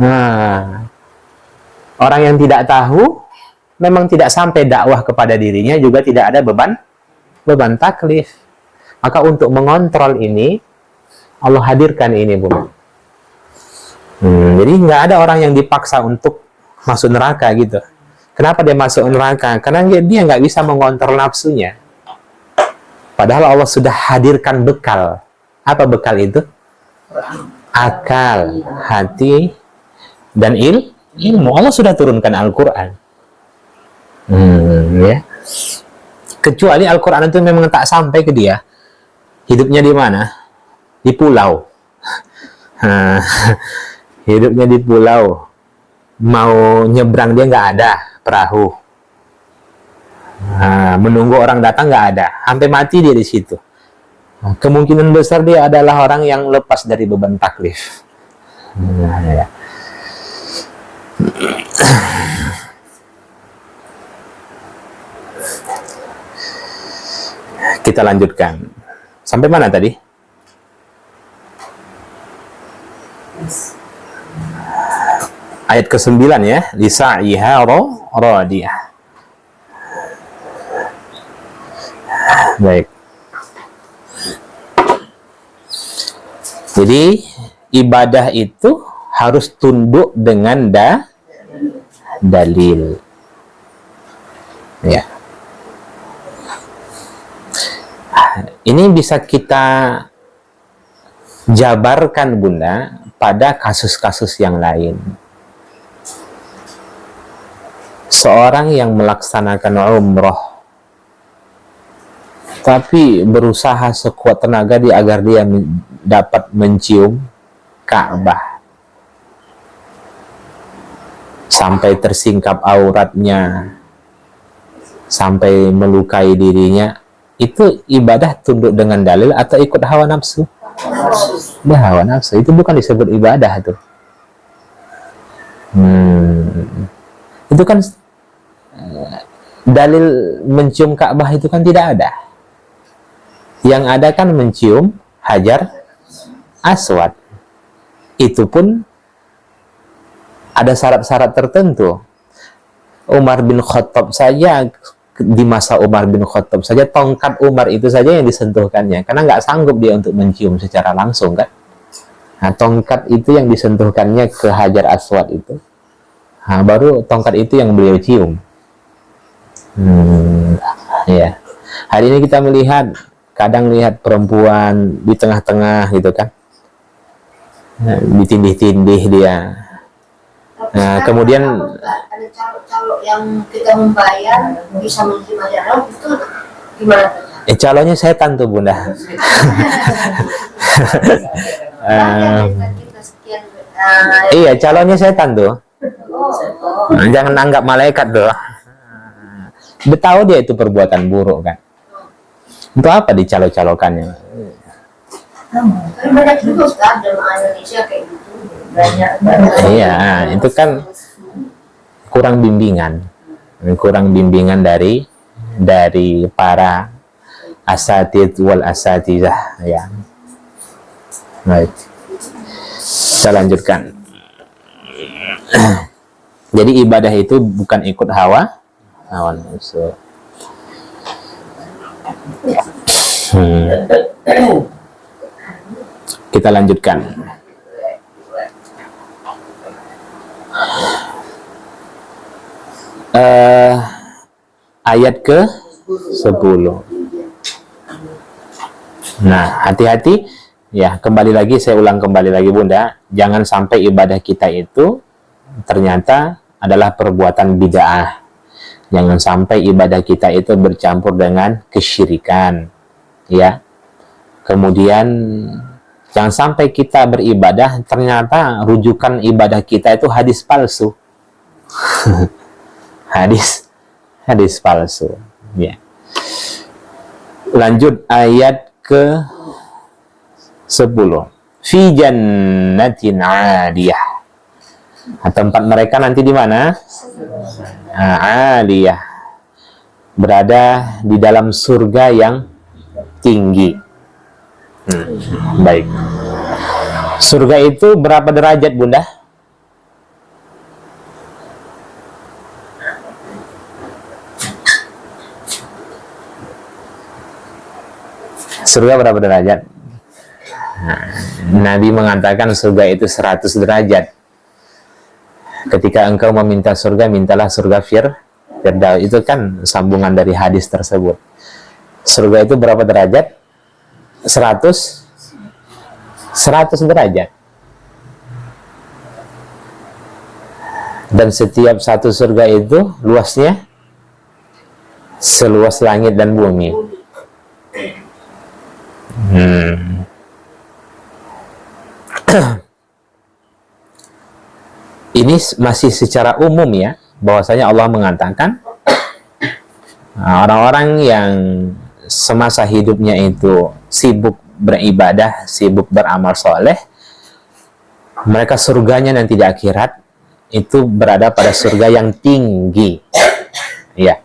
Nah, orang yang tidak tahu memang tidak sampai dakwah kepada dirinya, juga tidak ada beban taklif. Maka untuk mengontrol ini, Allah hadirkan ini, Bu. Jadi nggak ada orang yang dipaksa untuk masuk neraka gitu. Kenapa dia masuk neraka? Karena dia nggak bisa mengontrol nafsunya. Padahal Allah sudah hadirkan bekal. Apa bekal itu? Akal, hati, dan ilmu. Allah sudah turunkan Al-Quran. Ya. Kecuali Al-Quran itu memang tak sampai ke dia. Hidupnya di mana? Di pulau. Hidupnya di pulau. Mau nyebrang dia nggak ada perahu. Menunggu orang datang nggak ada. Sampai mati dia di situ. Kemungkinan besar dia adalah orang yang lepas dari beban taklif. Ya. Kita lanjutkan. Sampai mana tadi? Ayat ke-9 ya. Lisa'iha radiyah. Baik. Jadi ibadah itu harus tunduk dengan dalil. Ya. Ini bisa kita jabarkan, Bunda, pada kasus-kasus yang lain. Seorang yang melaksanakan umroh tapi berusaha sekuat tenaga agar dia dapat mencium Ka'bah sampai tersingkap auratnya, sampai melukai dirinya. Itu ibadah tunduk dengan dalil atau ikut hawa nafsu? Hawa nafsu. Itu bukan disebut ibadah tuh. Itu kan dalil mencium Ka'bah itu kan tidak ada. Yang ada kan mencium Hajar Aswad. Itu pun ada syarat-syarat tertentu. Umar bin Khattab saja, di masa Umar bin Khattab saja, tongkat Umar itu saja yang disentuhkannya. Karena nggak sanggup dia untuk mencium secara langsung kan. Nah, tongkat itu yang disentuhkannya ke Hajar Aswad itu. Nah, baru tongkat itu yang beliau cium. Ya. Hari ini kita melihat, kadang lihat perempuan di tengah-tengah gitu kan, ditindih-tindih dia. Nah, kemudian ada calo-calo yang kita membayar bisa menerima jarak itu gimana? Calonnya setan tuh, Bunda. Iya, calonnya setan tuh. Jangan anggap malaikat tuh. Dia tahu dia itu perbuatan buruk kan. Untuk apa dicalo-calokannya? Banyak juga Ustaz jemaah Indonesia kayak gitu. Banyak. Iya, itu kan kurang bimbingan dari para asatid wal asatizah ya. Baik. Kita lanjutkan. Jadi ibadah itu bukan ikut hawa nafsu. Kita lanjutkan. Ayat ke-10. Nah, hati-hati ya, kembali lagi, saya ulang kembali lagi, Bunda, jangan sampai ibadah kita itu ternyata adalah perbuatan bid'ah. Jangan sampai ibadah kita itu bercampur dengan kesyirikan, ya. Kemudian jangan sampai kita beribadah ternyata rujukan ibadah kita itu hadis palsu. hadis palsu. Ya. Lanjut ayat ke 10. Fi jannatin 'aliyah. Nah, tempat mereka nanti di mana? 'Aliyah. Berada di dalam surga yang tinggi. Baik. Surga itu berapa derajat, Bunda? Surga berapa derajat? Nah, Nabi mengatakan surga itu 100 derajat. Ketika engkau meminta surga, mintalah surga Firdaus. Itu kan sambungan dari hadis tersebut. Surga itu berapa derajat? 100 derajat. Dan setiap satu surga itu luasnya seluas langit dan bumi. Ini masih secara umum ya, bahwasanya Allah mengatakan orang-orang yang semasa hidupnya itu sibuk beribadah, sibuk beramal soleh, mereka surganya nanti di akhirat itu berada pada surga yang tinggi. Ya.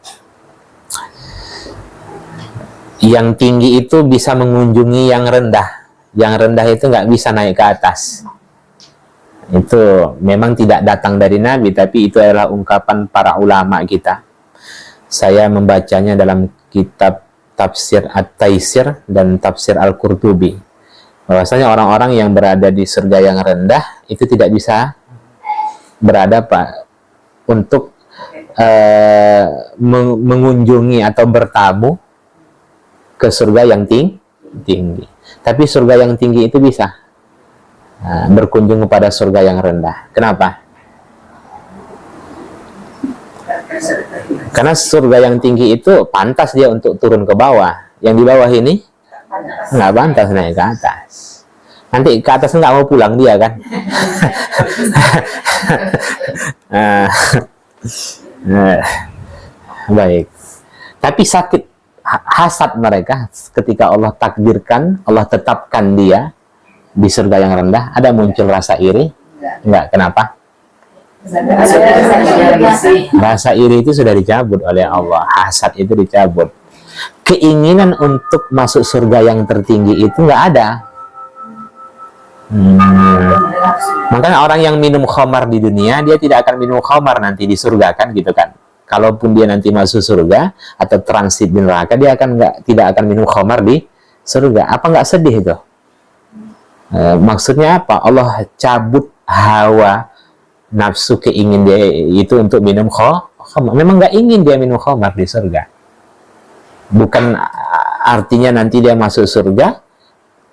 Yang tinggi itu bisa mengunjungi yang rendah. Yang rendah itu nggak bisa naik ke atas. Itu memang tidak datang dari Nabi, tapi itu adalah ungkapan para ulama kita. Saya membacanya dalam kitab Tafsir At-Taisir dan Tafsir Al-Qurtubi. Bahwasanya orang-orang yang berada di surga yang rendah itu tidak bisa berada untuk mengunjungi atau bertamu ke surga yang tinggi. Tapi surga yang tinggi itu bisa berkunjung kepada surga yang rendah. Kenapa? Karena surga yang tinggi itu pantas dia untuk turun ke bawah. Yang di bawah ini nggak pantas naik ke atas. Nanti ke atas nggak mau pulang dia kan? Baik. Tapi sakit hasad mereka ketika Allah takdirkan, Allah tetapkan dia di surga yang rendah. Ada muncul rasa iri? Enggak. Kenapa? Rasa iri itu sudah dicabut oleh Allah. Hasad itu dicabut. Keinginan untuk masuk surga yang tertinggi itu nggak ada. Makanya orang yang minum khamar di dunia, dia tidak akan minum khamar nanti di surga kan, gitu kan. Kalaupun dia nanti masuk surga atau transit di neraka, dia tidak akan minum khamar di surga. Apa nggak sedih itu? Maksudnya apa? Allah cabut hawa nafsu keingin dia itu untuk minum khamar. Memang nggak ingin dia minum khamar di surga. Bukan artinya nanti dia masuk surga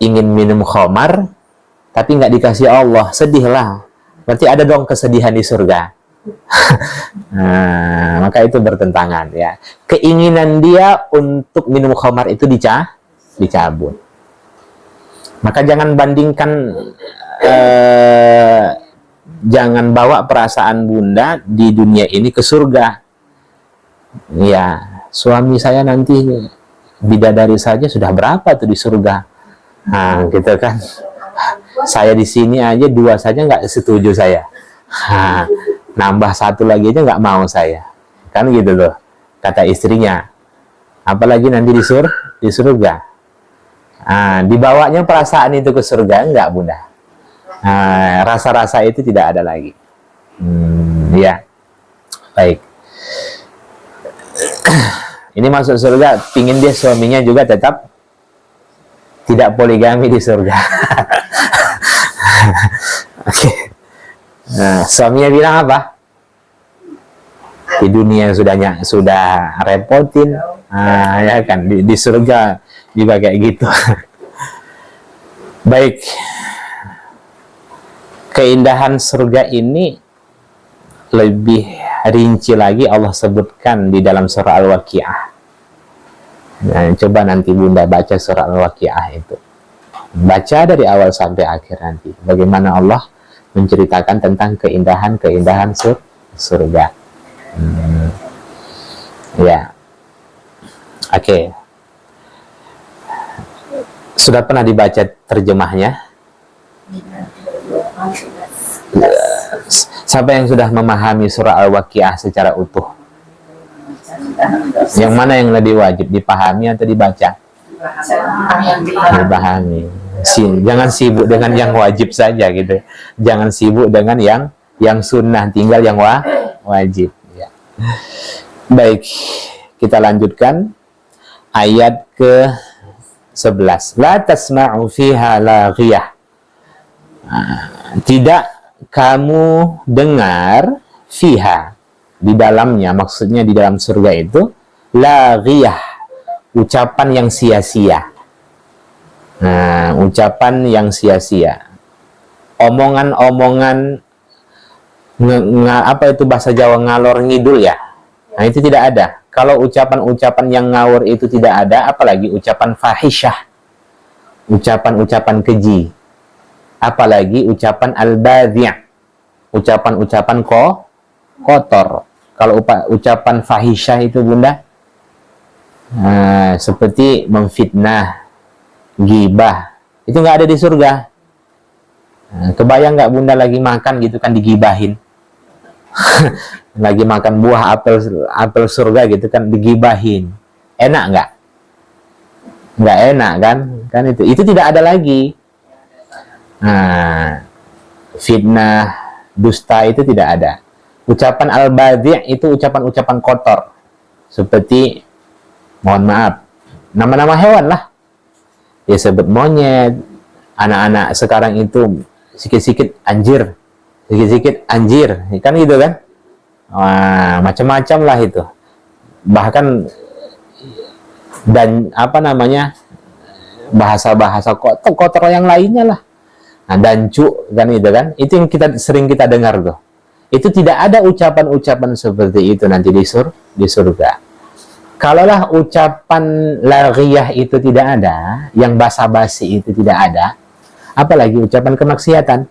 ingin minum khamar tapi nggak dikasih Allah, sedihlah. Berarti ada dong kesedihan di surga. Nah, maka itu bertentangan ya. Keinginan dia untuk minum khamar itu dicabut. Maka jangan bandingkan, jangan bawa perasaan Bunda di dunia ini ke surga. Ya, suami saya nanti bidadari saja sudah berapa tuh di surga. Nah, gitu kan. Saya di sini aja 2 saja nggak setuju saya. Nah, nambah 1 lagi aja nggak mau saya. Kan gitu loh, kata istrinya. Apalagi nanti di surga. Nah, dibawanya perasaan itu ke surga, enggak Bunda? Nah, rasa-rasa itu tidak ada lagi. Ya, baik. Ini masuk surga, pingin dia suaminya juga tetap tidak poligami di surga. Oke. Nah, suaminya bilang apa? Di dunia sudah repotin, ya kan? Di surga juga kayak gitu. Baik. Keindahan surga ini lebih rinci lagi Allah sebutkan di dalam surah Al-Waqiah. Nah, coba nanti Bunda baca surah Al-Waqiah itu. Baca dari awal sampai akhir nanti. Bagaimana Allah menceritakan tentang keindahan surga. Ya. Oke. Sudah pernah dibaca terjemahnya? Siapa yang sudah memahami surah Al-Waqiah secara utuh? Yang mana yang lebih wajib, dipahami atau dibaca? Dipahami. Jangan sibuk dengan yang wajib saja gitu. Jangan sibuk dengan yang sunnah, tinggal yang wajib. Ya. Baik, kita lanjutkan ayat ke-11. La tasma'u fiha laghiyah. Tidak kamu dengar fiha, di dalamnya, maksudnya di dalam surga itu, laghiyah, ucapan yang sia-sia. Nah, ucapan yang sia-sia, omongan-omongan apa itu bahasa Jawa, ngalor ngidul ya. Nah, itu tidak ada. Kalau ucapan-ucapan yang ngawur itu tidak ada, apalagi ucapan fahisyah, ucapan-ucapan keji, apalagi ucapan al-badhi', ucapan-ucapan kotor. Kalau ucapan fahisyah itu Bunda, seperti memfitnah, gibah, itu nggak ada di surga. Kebayang nggak Bunda lagi makan gitu kan digibahin? Lagi makan buah apel surga gitu kan digibahin, enak nggak? Nggak enak kan itu tidak ada lagi. Nah, fitnah, dusta itu tidak ada. Ucapan al-badhi' itu ucapan-ucapan kotor, seperti mohon maaf, nama-nama hewan lah, dia sebut monyet. Anak-anak sekarang itu sikit-sikit anjir, kan gitu kan. Wah, macam-macam lah itu. Bahkan dan apa namanya, bahasa-bahasa kotor yang lainnya lah. Nah, dancu kan itu kan. Itu yang sering kita dengar tuh. Itu tidak ada ucapan-ucapan seperti itu nanti di surga. Kalaulah ucapan laghiyah itu tidak ada, yang basa-basi itu tidak ada, apalagi ucapan kemaksiatan.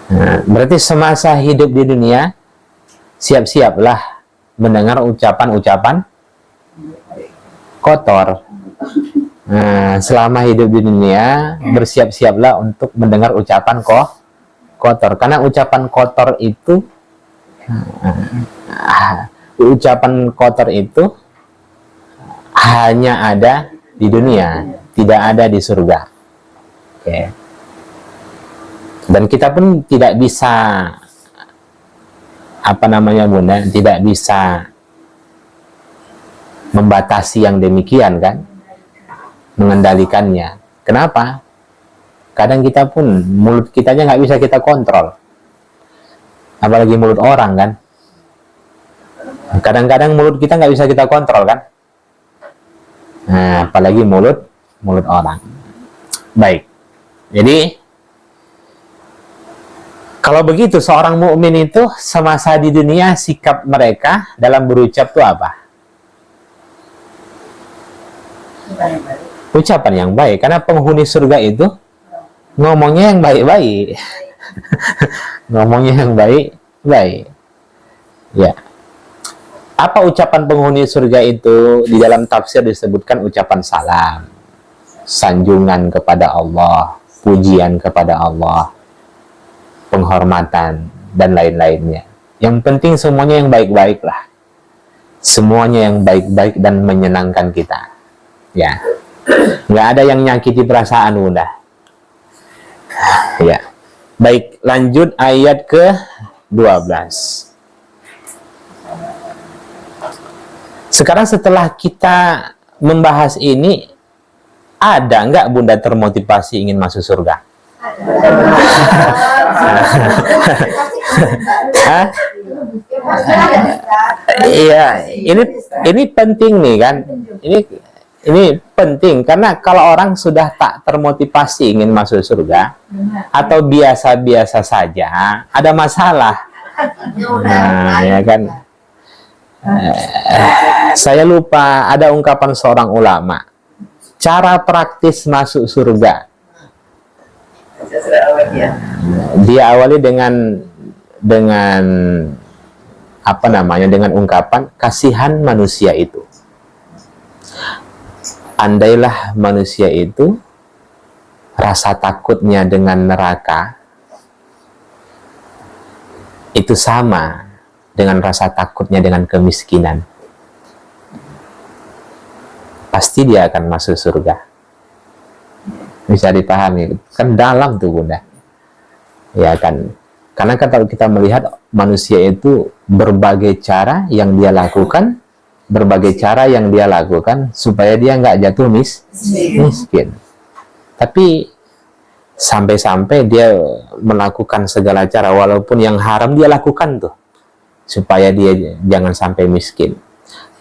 Nah, berarti semasa hidup di dunia siap-siaplah mendengar ucapan-ucapan kotor. Nah, selama hidup di dunia bersiap-siaplah untuk mendengar ucapan kotor, karena ucapan kotor itu hanya ada di dunia, tidak ada di surga. Oke. Dan kita pun tidak bisa Bunda, tidak bisa membatasi yang demikian kan, mengendalikannya. Kenapa? Kadang kita pun, mulut kitanya nggak bisa kita kontrol, apalagi mulut orang kan. Kadang-kadang mulut kita nggak bisa kita kontrol kan. Nah, apalagi mulut orang. Baik, jadi kalau begitu, seorang mukmin itu semasa di dunia sikap mereka dalam berucap itu apa? Ucapan yang baik. Karena penghuni surga itu ngomongnya yang baik-baik. Ngomongnya yang baik-baik. Ya. Apa ucapan penghuni surga itu? Di dalam tafsir disebutkan ucapan salam, sanjungan kepada Allah, pujian kepada Allah, penghormatan, dan lain-lainnya. Yang penting semuanya yang baik-baik lah. Semuanya yang baik-baik dan menyenangkan kita. Ya. Nggak ada yang nyakiti perasaan Bunda. Ya. Baik, lanjut ayat ke-12. Sekarang setelah kita membahas ini, ada nggak Bunda termotivasi ingin masuk surga? Iya, ini penting nih kan. Ini penting karena kalau orang sudah tak termotivasi ingin masuk surga atau biasa-biasa saja, ada masalah. Nah, ya kan. Saya lupa ada ungkapan seorang ulama. Cara praktis masuk surga. Dia awali dengan dengan apa namanya, dengan ungkapan kasihan manusia itu. Andailah manusia itu rasa takutnya dengan neraka itu sama dengan rasa takutnya dengan kemiskinan, pasti dia akan masuk surga. Bisa dipahami, kan dalam tuh Bunda, ya kan? Karena kalau kita melihat manusia itu berbagai cara yang dia lakukan, supaya dia nggak jatuh miskin. Tapi sampai-sampai dia melakukan segala cara, walaupun yang haram dia lakukan tuh, supaya dia jangan sampai miskin.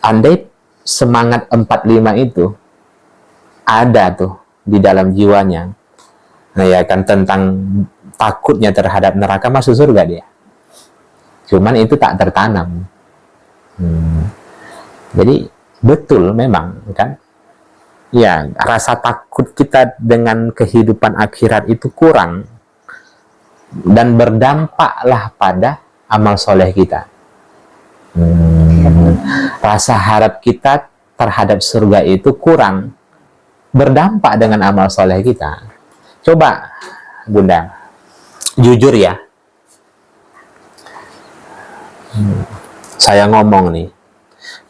Andai semangat 45 itu ada tuh di dalam jiwanya, nah ya kan, tentang takutnya terhadap neraka, masuk surga dia. Cuman itu tak tertanam. Jadi betul memang kan, ya, rasa takut kita dengan kehidupan akhirat itu kurang, dan berdampaklah pada amal soleh kita. Rasa harap kita terhadap surga itu kurang, berdampak dengan amal soleh kita. Coba Bunda, jujur ya, saya ngomong nih,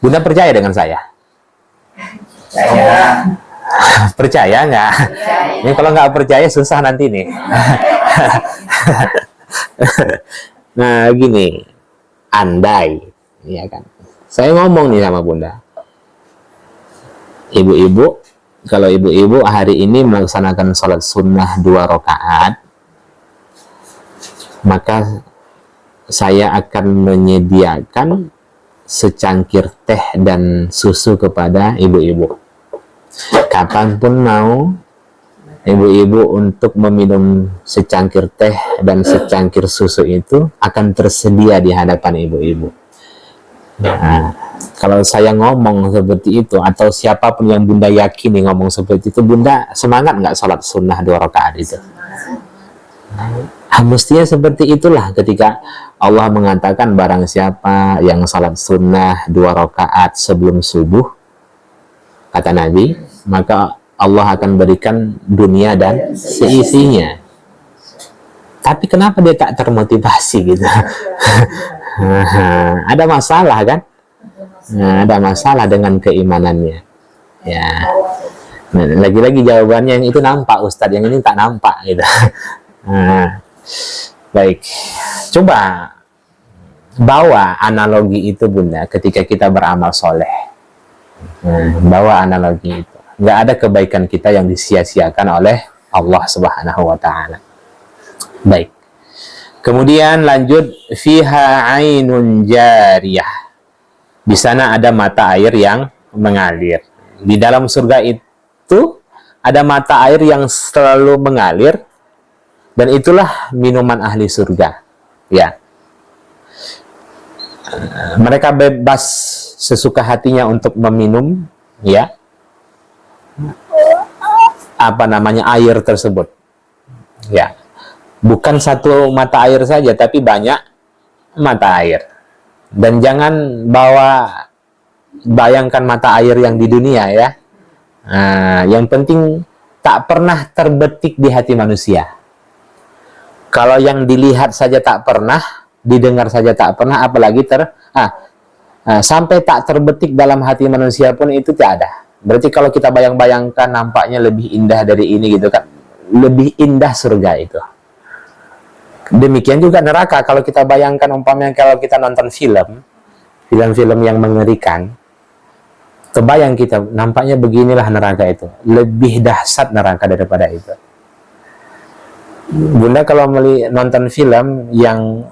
Bunda percaya dengan saya? Percaya nggak? Ini kalau nggak percaya susah nanti nih. Nah gini, andai, ya kan, saya ngomong nih sama Bunda, ibu-ibu, kalau ibu-ibu hari ini melaksanakan sholat sunnah 2 rakaat, maka saya akan menyediakan secangkir teh dan susu kepada ibu-ibu. Kapanpun mau ibu-ibu untuk meminum secangkir teh dan secangkir susu itu akan tersedia di hadapan ibu-ibu. Nah, kalau saya ngomong seperti itu, atau siapapun yang Bunda yakini ngomong seperti itu, Bunda semangat nggak sholat sunnah 2 rakaat itu? Mestinya seperti itulah ketika Allah mengatakan barang siapa yang sholat sunnah 2 rakaat sebelum subuh, kata Nabi, maka Allah akan berikan dunia dan seisinya. Tapi kenapa dia tak termotivasi gitu? Ada masalah kan? Nah, ada masalah dengan keimanannya. Ya. Nah, lagi-lagi jawabannya yang itu nampak Ustadz, yang ini tak nampak gitu. Nah, baik. Coba bawa analogi itu Bunda ketika kita beramal soleh. Bawa analogi itu. Nggak ada kebaikan kita yang disia-siakan oleh Allah Subhanahu wa Ta'ala. Baik. Kemudian lanjut, fiha ainun jariyah. Di sana ada mata air yang mengalir. Di dalam surga itu ada mata air yang selalu mengalir, dan itulah minuman ahli surga. Ya. Mereka bebas sesuka hatinya untuk meminum, ya, apa namanya, air tersebut. Ya. Bukan satu mata air saja, tapi banyak mata air. Dan jangan bayangkan mata air yang di dunia ya. Yang penting tak pernah terbetik di hati manusia. Kalau yang dilihat saja tak pernah, didengar saja tak pernah, apalagi sampai tak terbetik dalam hati manusia pun itu tidak ada. Berarti kalau kita bayang-bayangkan nampaknya lebih indah dari ini gitu kan. Lebih indah surga itu. Demikian juga neraka. Kalau kita bayangkan umpamanya kalau kita nonton film-film yang mengerikan, kebayang kita nampaknya beginilah neraka itu. Lebih dahsyat neraka daripada itu. Bunda kalau nonton film yang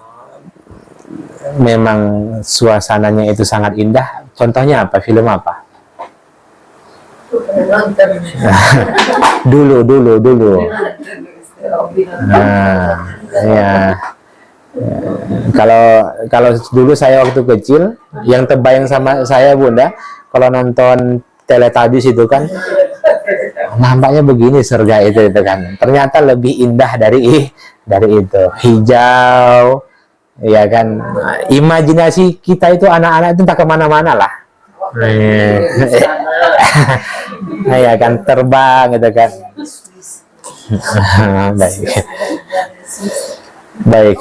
memang suasananya itu sangat indah, contohnya apa? Film apa? Dulu. Nah, ya. Kalau dulu saya waktu kecil, yang terbayang sama saya Bunda, kalau nonton Teletubbies itu kan, nampaknya begini surga itu kan. Ternyata lebih indah dari itu. Hijau, ya kan, imajinasi kita itu anak-anak itu tak kemana-mana lah. Ya kan, terbang gitu kan. Baik. Baik.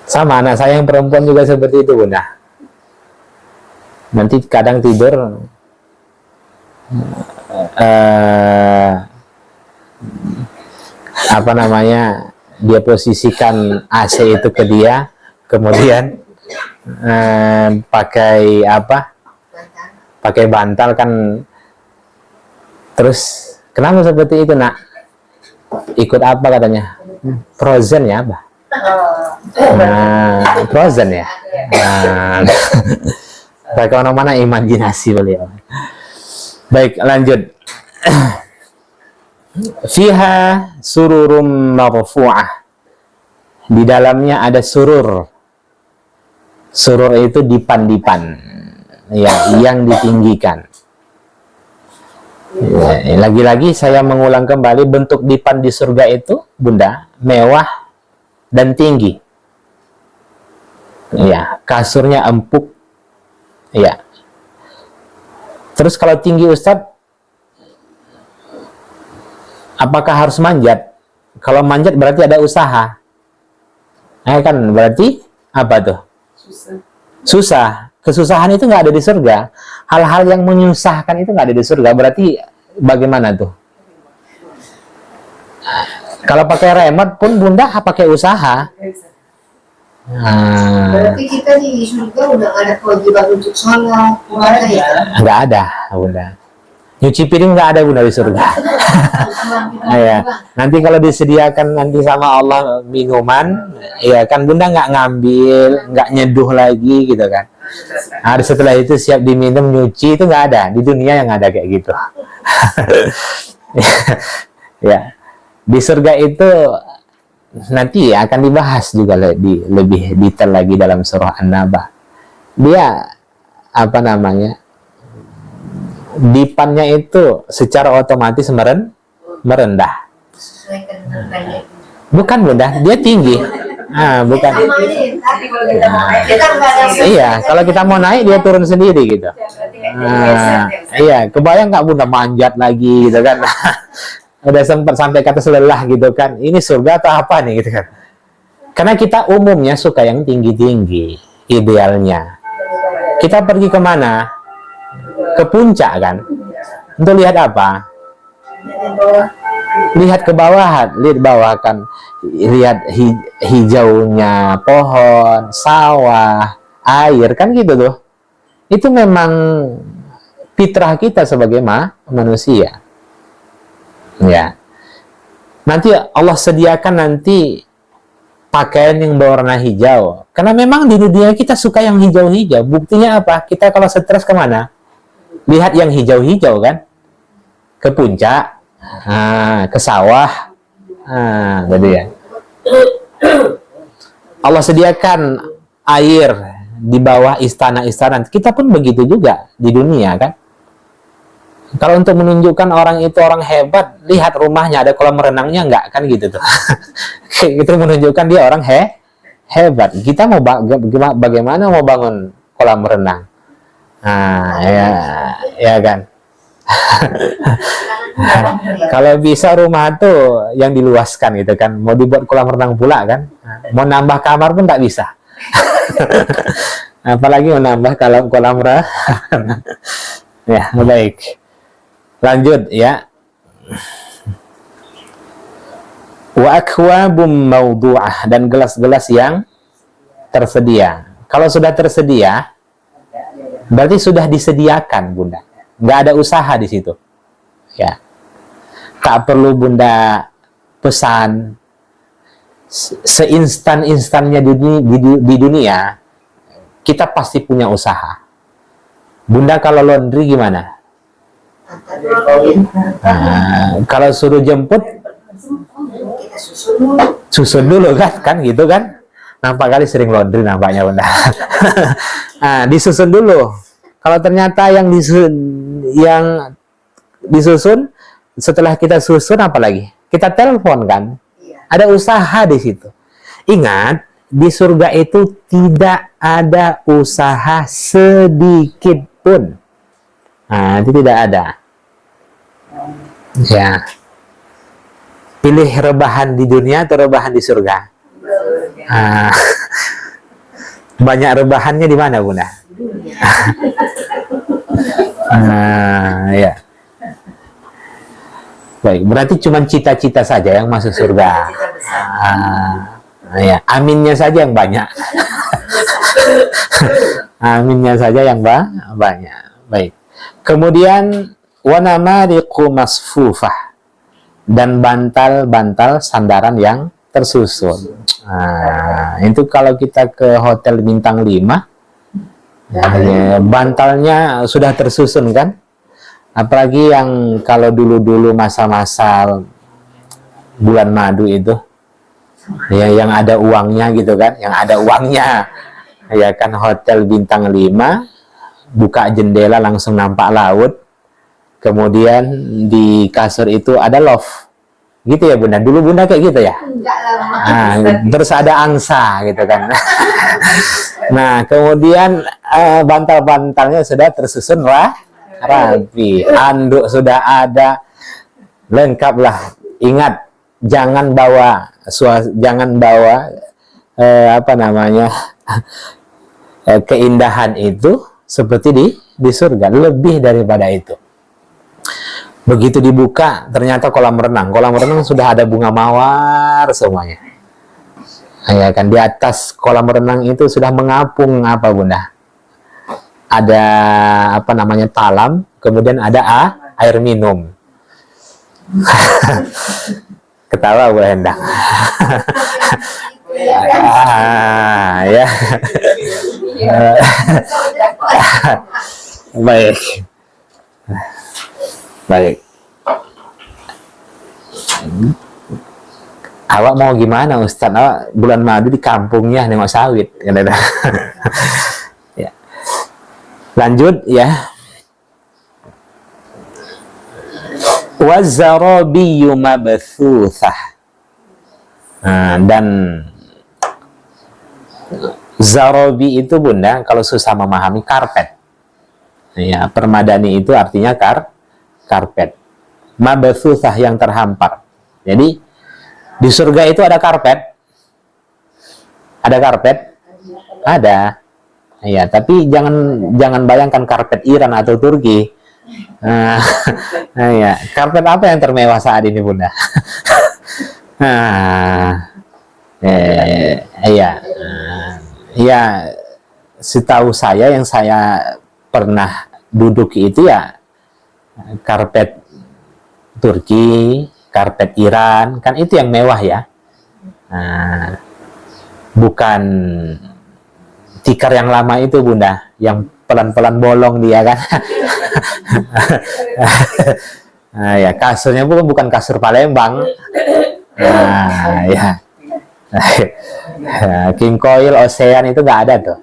Sama anak saya yang perempuan juga seperti itu, Bunda. Nanti kadang tidur apa namanya, dia posisikan AC itu ke dia, kemudian pakai apa, pakai bantal kan, terus kenapa seperti itu nak, ikut apa katanya, Frozen ya apa, Frozen ya, pakai mana imajinasi beliau. Baik, lanjut. Fiha sururum marfu'ah. Di dalamnya ada surur. Surur itu dipan-dipan, ya, yang ditinggikan. Ya, lagi-lagi saya mengulang kembali, bentuk dipan di surga itu, Bunda, mewah dan tinggi. Ya, kasurnya empuk. Ya. Terus kalau tinggi Ustadz, apakah harus manjat? Kalau manjat berarti ada usaha. Kan berarti apa tuh? Susah. Kesusahan itu nggak ada di surga. Hal-hal yang menyusahkan itu nggak ada di surga. Berarti bagaimana tuh? Kalau pakai remote pun Bunda pakai usaha. Berarti kita di surga udah nggak ada kewajiban untuk sholat, puasa ya? Nggak ada, Bunda. Nyuci piring nggak ada, Bunda, di surga. Ya. Nanti kalau disediakan nanti sama Allah minuman, ya kan Bunda nggak ngambil, nggak nyeduh lagi gitu kan. Nah, setelah itu siap diminum, nyuci, itu nggak ada di dunia, yang ada kayak gitu. Ya, di surga itu nanti akan dibahas juga lebih detail lagi dalam surah An-Naba. Dia apa namanya, dipannya itu secara otomatis merendah. Bukan, Bunda, dia tinggi. Bukan. Iya, kalau kita mau naik dia turun sendiri gitu. Iya, kebayang nggak Bunda manjat lagi gitu kan? Udah sempat sampai kata lelah gitu kan. Ini surga atau apa nih gitu kan? Karena kita umumnya suka yang tinggi-tinggi, idealnya. Kita pergi kemana? Ke puncak kan? Untuk lihat apa? Lihat ke bawah, lihat bawah kan, lihat hijaunya pohon, sawah, air kan gitu tuh. Itu memang fitrah kita sebagai manusia. Ya. Nanti Allah sediakan nanti pakaian yang berwarna hijau. Karena memang di dunia kita suka yang hijau-hijau. Buktinya apa? Kita kalau stres kemana? Lihat yang hijau-hijau kan? Ke puncak, ke sawah, gitu ya. Allah sediakan air di bawah istana-istana. Kita pun begitu juga di dunia kan. Kalau untuk menunjukkan orang itu orang hebat, lihat rumahnya ada kolam renangnya enggak kan gitu tuh. Itu menunjukkan dia orang hebat. Kita mau bagaimana mau bangun kolam renang? Ya kan. Kalau bisa rumah tuh yang diluaskan gitu kan, mau dibuat kolam renang pula kan, mau nambah kamar pun tak bisa. Apalagi mau nambah kolam renang. Ya, baik. Lanjut ya. Wa akwabum mawdu'ah, dan gelas-gelas yang tersedia. Kalau sudah tersedia, berarti sudah disediakan, Bunda. Nggak ada usaha di situ. Ya. Tak perlu Bunda pesan seinstan-instannya di dunia. Kita pasti punya usaha. Bunda kalau laundry gimana? Kalau suruh jemput, susun dulu kan gitu kan. Nampak kali sering laundry nampaknya Bunda. Disusun dulu. Kalau ternyata yang disusun, setelah kita susun apa lagi? Kita telepon kan? Ada usaha di situ. Ingat, di surga itu tidak ada usaha sedikit pun. Nah, itu tidak ada. Ya. Pilih rebahan di dunia atau rebahan di surga? Ah, banyak rebahannya di mana, Bunda? Ya. Baik, berarti cuma cita-cita saja yang masuk surga. Ya, aminnya saja yang banyak. Aminnya saja yang banyak. Baik. Kemudian wanamariqu masfufah, dan bantal-bantal sandaran yang tersusun. Nah, itu kalau kita ke hotel bintang 5, bantalnya sudah tersusun kan? Apalagi yang kalau dulu-dulu masa-masa bulan madu itu, ya, yang ada uangnya gitu kan, yang ada uangnya, ya kan, hotel bintang 5, buka jendela langsung nampak laut, kemudian di kasur itu ada love, gitu ya Bunda. Dulu Bunda kayak gitu ya. Enggak lama. Nah, terus ada angsa gitu kan. Nah, kemudian bantal-bantalnya sudah tersusun rapi, anduk sudah ada, lengkap lah. Ingat, jangan bawa keindahan itu seperti di surga, lebih daripada itu. Begitu dibuka, ternyata kolam renang sudah ada bunga mawar semuanya. Ya kan, di atas kolam renang itu sudah mengapung apa Bunda? Ada talam, kemudian ada air minum. Ketawa Bu Endang. Ya. Baik. Awak mau gimana Ustaz? Awak bulan madu di kampungnya nengok sawit. Ya. Lanjut ya. Wazarabiyyu mabthuthah. Dan zarabi itu Bunda, kalau susah memahami, karpet. Ya, permadani itu artinya karpet. Mabthuthah, yang terhampar. Jadi di surga itu ada karpet. Ada karpet? Ada. Ya, tapi jangan bayangkan karpet Iran atau Turki. Ya, karpet apa yang termewah saat ini Bunda? Ya, setahu saya, yang saya pernah duduk itu ya karpet Turki, karpet Iran, kan itu yang mewah ya. Bukan tikar yang lama itu Bunda, yang pelan-pelan bolong dia kan. Ya, kasurnya bukan kasur Palembang. Ya. King Coil, Ocean itu nggak ada tuh.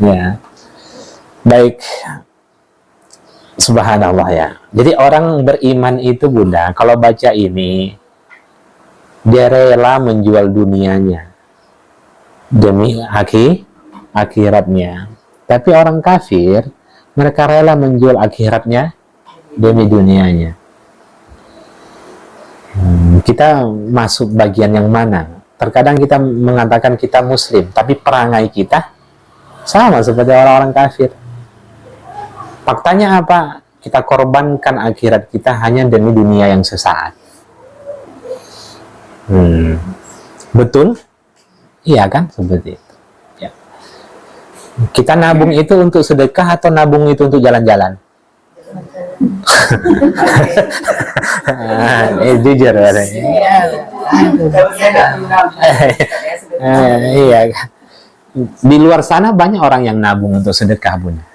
Ya. Baik. Subhanallah ya. Jadi orang beriman itu Bunda, kalau baca ini, dia rela menjual dunianya demi akhiratnya. Tapi orang kafir, mereka rela menjual akhiratnya demi dunianya. Kita masuk bagian yang mana? Terkadang kita mengatakan kita muslim, tapi perangai kita sama seperti orang-orang kafir. Faktanya apa? Kita korbankan akhirat kita hanya demi dunia yang sesaat. Betul? Iya kan? Seperti itu. Ya. Kita nabung itu untuk sedekah atau nabung itu untuk jalan-jalan? Jujur ya. Iya. Di luar sana banyak orang yang nabung untuk sedekah Bunda.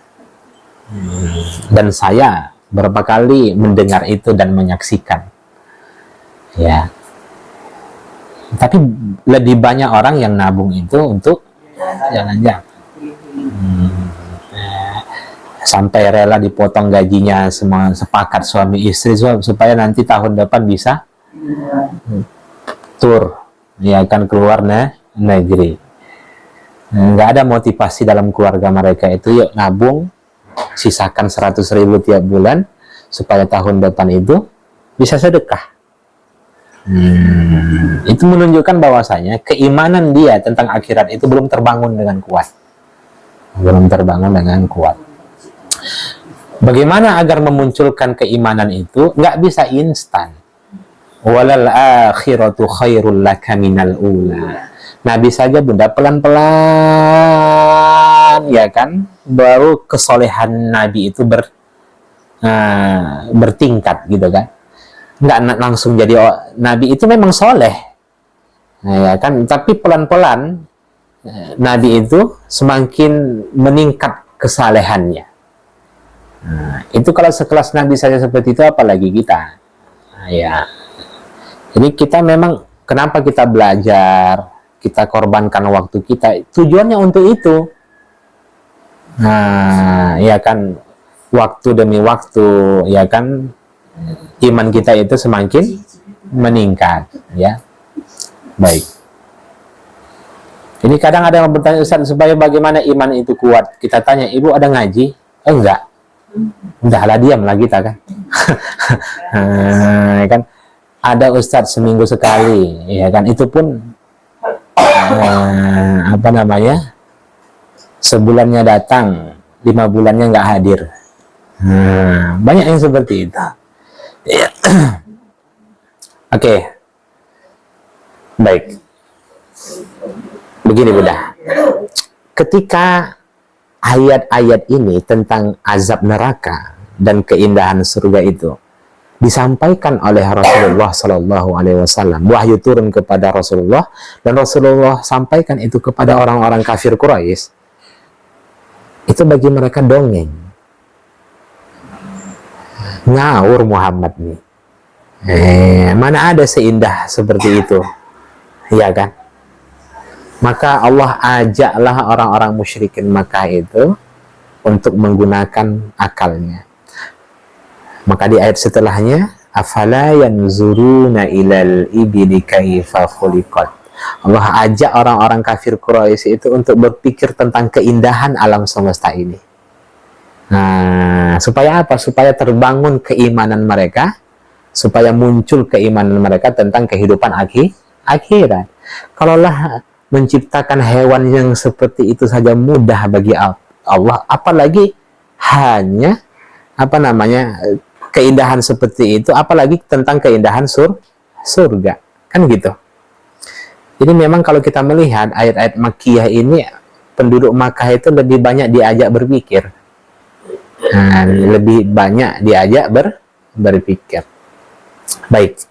Dan saya beberapa kali mendengar itu dan menyaksikan. Ya. Tapi lebih banyak orang yang nabung itu untuk jalan-jalan. Sampai rela dipotong gajinya, semua sepakat suami istri supaya nanti tahun depan bisa tur, ya kan, keluar negeri. Nggak ada motivasi dalam keluarga mereka itu, yuk nabung, sisakan 100.000 tiap bulan supaya tahun depan itu bisa sedekah. Itu menunjukkan bahwasanya keimanan dia tentang akhirat itu belum terbangun dengan kuat. Bagaimana agar memunculkan keimanan itu? Nggak bisa instan. Walal akhiratu khairul laka minal ula. Nabi saja bunda pelan-pelan, ya kan, baru kesolehan Nabi itu bertingkat gitu kan. Nggak langsung jadi Nabi itu memang soleh, ya kan, tapi pelan-pelan Nabi itu semakin meningkat kesalehannya. Itu kalau sekelas Nabi saja seperti itu, apalagi kita. Ya, jadi kita memang, kenapa kita belajar, kita korbankan waktu kita, tujuannya untuk itu. Ya kan, waktu demi waktu, ya kan, iman kita itu semakin meningkat, ya. Baik. Ini kadang ada yang bertanya, Ustaz, supaya bagaimana iman itu kuat? Kita tanya, ibu ada ngaji? Enggak. Udahlah, diam lah kita kan. Ya kan, ada Ustaz seminggu sekali, ya kan, itu pun sebulannya datang, 5 bulannya nggak hadir. Banyak yang seperti itu. Oke. Baik. Begini Bunda, ketika ayat-ayat ini tentang azab neraka dan keindahan surga itu disampaikan oleh Rasulullah Sallallahu Alaihi Wasallam, wahyu turun kepada Rasulullah, dan Rasulullah sampaikan itu kepada orang-orang kafir Quraisy, itu bagi mereka dongeng, ngawur Muhammad nih. Mana ada seindah seperti itu, ya kan? Maka Allah ajaklah orang-orang musyrikin Makkah itu untuk menggunakan akalnya. Maka di ayat setelahnya, afala yanzuruna ilal ibili kaifa khuliqat. Allah ajak orang-orang kafir Quraisy itu untuk berpikir tentang keindahan alam semesta ini. Supaya apa? Supaya terbangun keimanan mereka, supaya muncul keimanan mereka tentang kehidupan akhirat. Kalaulah menciptakan hewan yang seperti itu saja mudah bagi Allah, apalagi hanya keindahan seperti itu, apalagi tentang keindahan surga, kan gitu. Jadi memang kalau kita melihat ayat-ayat Makkiyah ini, penduduk Makkah itu lebih banyak diajak berpikir, lebih banyak diajak berpikir. Baik,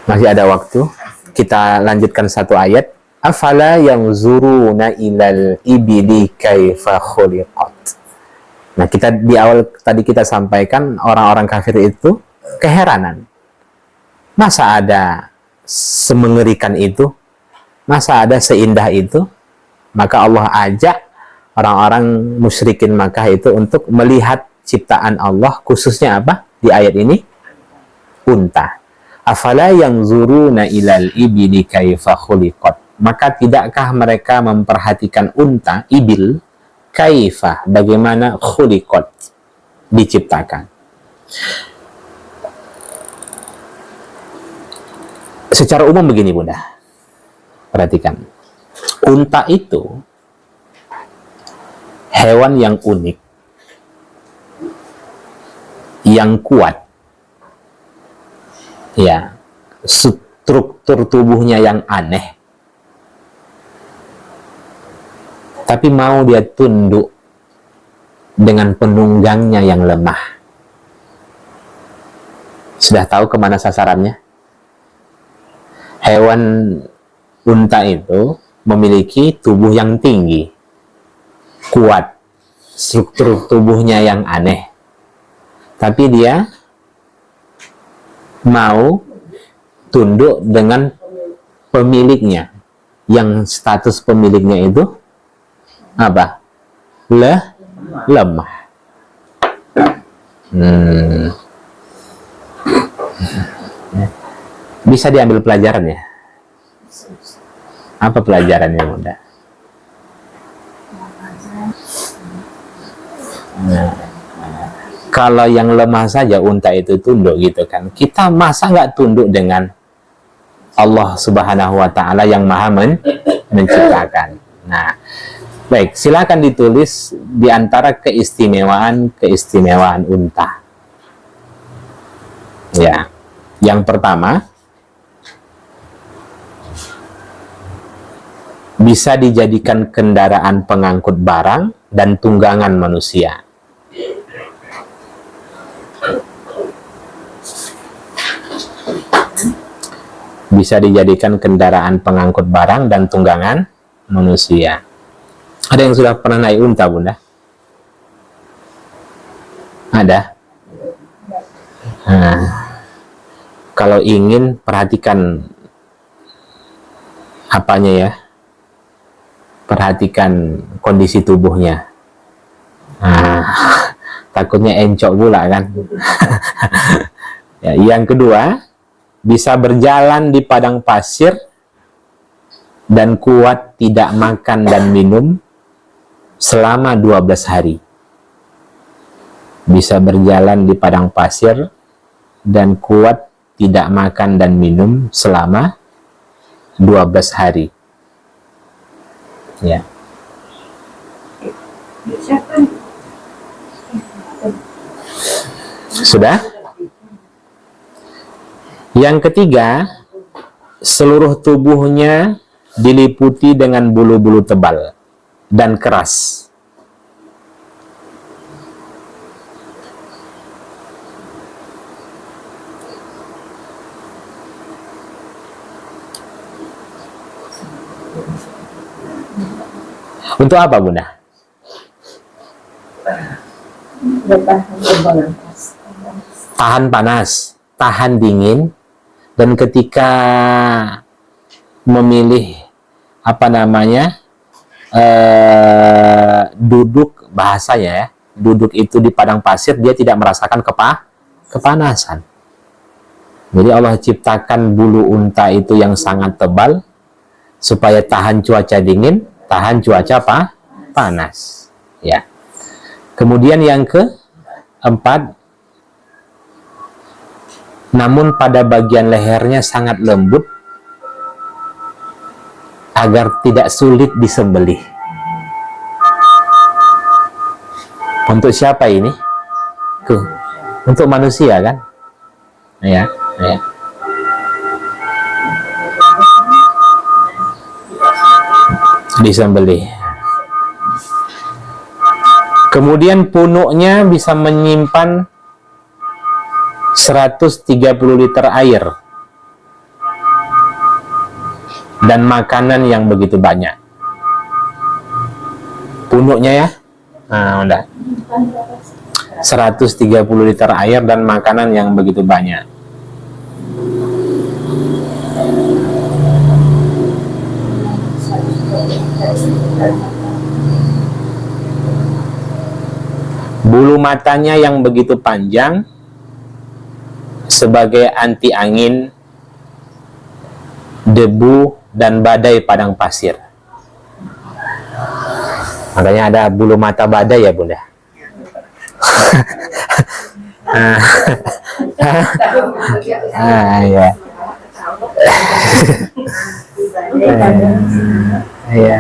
masih ada waktu, kita lanjutkan satu ayat. Afala yanzuruna ilal ibili kaifa khuliqat. Nah, kita di awal tadi kita sampaikan orang-orang kafir itu keheranan. Masa ada semengerikan itu? Masa ada seindah itu? Maka Allah ajak orang-orang musyrikin Makkah itu untuk melihat ciptaan Allah, khususnya apa? Di ayat ini, unta. Afala yanzuruna ilal ibili kaifa khuliqat. Maka tidakkah mereka memperhatikan unta, ibil, kaifa, bagaimana khuliqat, diciptakan. Secara umum begini Bunda, perhatikan. Unta itu hewan yang unik, yang kuat, ya, struktur tubuhnya yang aneh, tapi mau dia tunduk dengan penunggangnya yang lemah. Sudah tahu kemana sasarannya? Hewan unta itu memiliki tubuh yang tinggi, kuat, struktur tubuhnya yang aneh, tapi dia mau tunduk dengan pemiliknya, yang status pemiliknya itu apa? Lemah. Bisa diambil pelajarannya. Apa pelajarannya, Bunda? Nah, kalau yang lemah saja unta itu tunduk gitu kan. Kita masa nggak tunduk dengan Allah Subhanahu wa Ta'ala yang Maha menciptakan. Nah, baik, silakan ditulis di antara keistimewaan unta. Ya, yang pertama, bisa dijadikan kendaraan pengangkut barang dan tunggangan manusia. Bisa dijadikan kendaraan pengangkut barang dan tunggangan manusia. Ada yang sudah pernah naik unta, Bunda? Ada? Nah, kalau ingin perhatikan apanya ya? Perhatikan kondisi tubuhnya. Nah, takutnya encok pula kan. Ya, yang kedua, bisa berjalan di padang pasir dan kuat tidak makan dan minum selama 12 hari. Bisa berjalan di padang pasir dan kuat tidak makan dan minum selama 12 hari. Ya. Sudah? Yang ketiga, seluruh tubuhnya diliputi dengan bulu-bulu tebal dan keras. Untuk apa, Bunda? Tahan panas, tahan dingin, dan ketika memilih duduk, bahasanya ya, duduk itu di padang pasir, dia tidak merasakan kepanasan. Jadi Allah ciptakan bulu unta itu yang sangat tebal supaya tahan cuaca dingin, tahan cuaca panas. Ya. Kemudian yang keempat, namun pada bagian lehernya sangat lembut agar tidak sulit disembelih. Untuk siapa ini? Untuk manusia kan? Ya, ya. Disembelih. Kemudian punuknya bisa menyimpan 130 liter air dan makanan yang begitu banyak. Punuknya ya, nah udah 130 liter air dan makanan yang begitu banyak. Bulu matanya yang begitu panjang sebagai anti angin, debu, dan badai padang pasir. Makanya ada bulu mata badai ya, Bunda. Ya. Ya.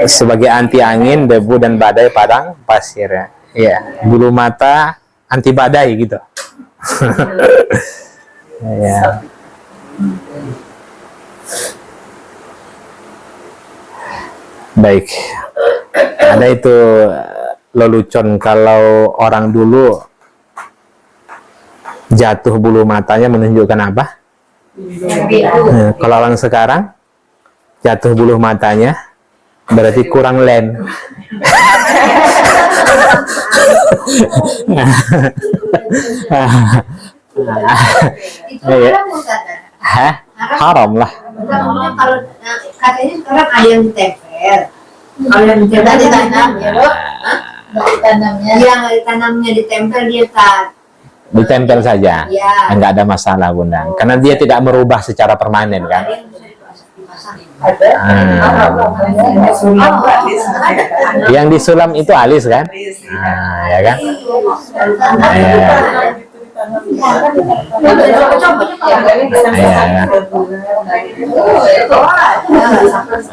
Sebagai anti angin, debu, dan badai padang pasir ya. Iya, bulu mata anti badai gitu. Ya. Baik. Ada itu lelucon kalau orang dulu jatuh bulu matanya menunjukkan apa? Kalau orang sekarang jatuh bulu matanya berarti kurang lem. Itu haram, Ustaz? Hah? Haram lah. Kalau katanya sekarang ada yang ditempel. Kalau yang ditempel ditanam, ya, Bu? Ditanamnya. Yang ditanamnya ditempel dia tak ditempel saja, Ya. nggak ada masalah Bunda, karena dia tidak merubah secara permanen kan. Ada. Sulam, Mbak, di sana. Yang disulam itu alis kan, ya kan.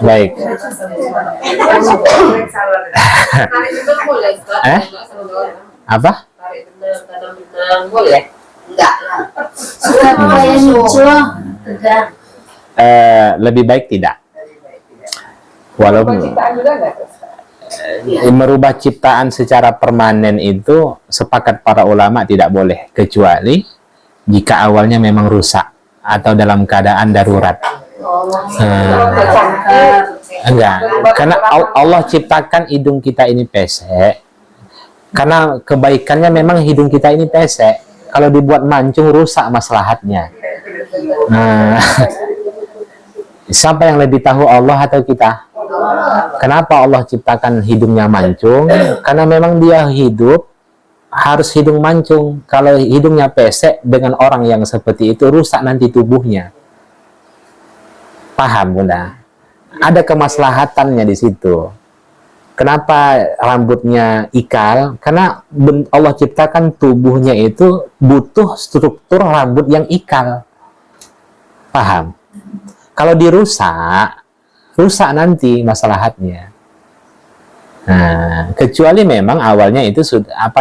Baik. Apa? Boleh? Enggak lah. Sudah mulai muncul. Lebih baik tidak. Walaupun Penciptaan juga nggak? merubah ciptaan secara permanen itu sepakat para ulama tidak boleh, kecuali jika awalnya memang rusak atau dalam keadaan darurat. Enggak, karena Allah ciptakan hidung kita ini pesek karena kebaikannya memang hidung kita ini pesek. Kalau dibuat mancung rusak maslahatnya. Nah, siapa yang lebih tahu, Allah atau kita? Kenapa Allah ciptakan hidungnya mancung? Karena memang dia hidup harus hidung mancung. Kalau hidungnya pesek, dengan orang yang seperti itu rusak nanti tubuhnya. Paham Bunda? Ada kemaslahatannya di situ. Kenapa rambutnya ikal? Karena Allah ciptakan tubuhnya itu butuh struktur rambut yang ikal. Paham? Kalau dirusak, rusak nanti maslahatnya. Nah, kecuali memang awalnya itu sudah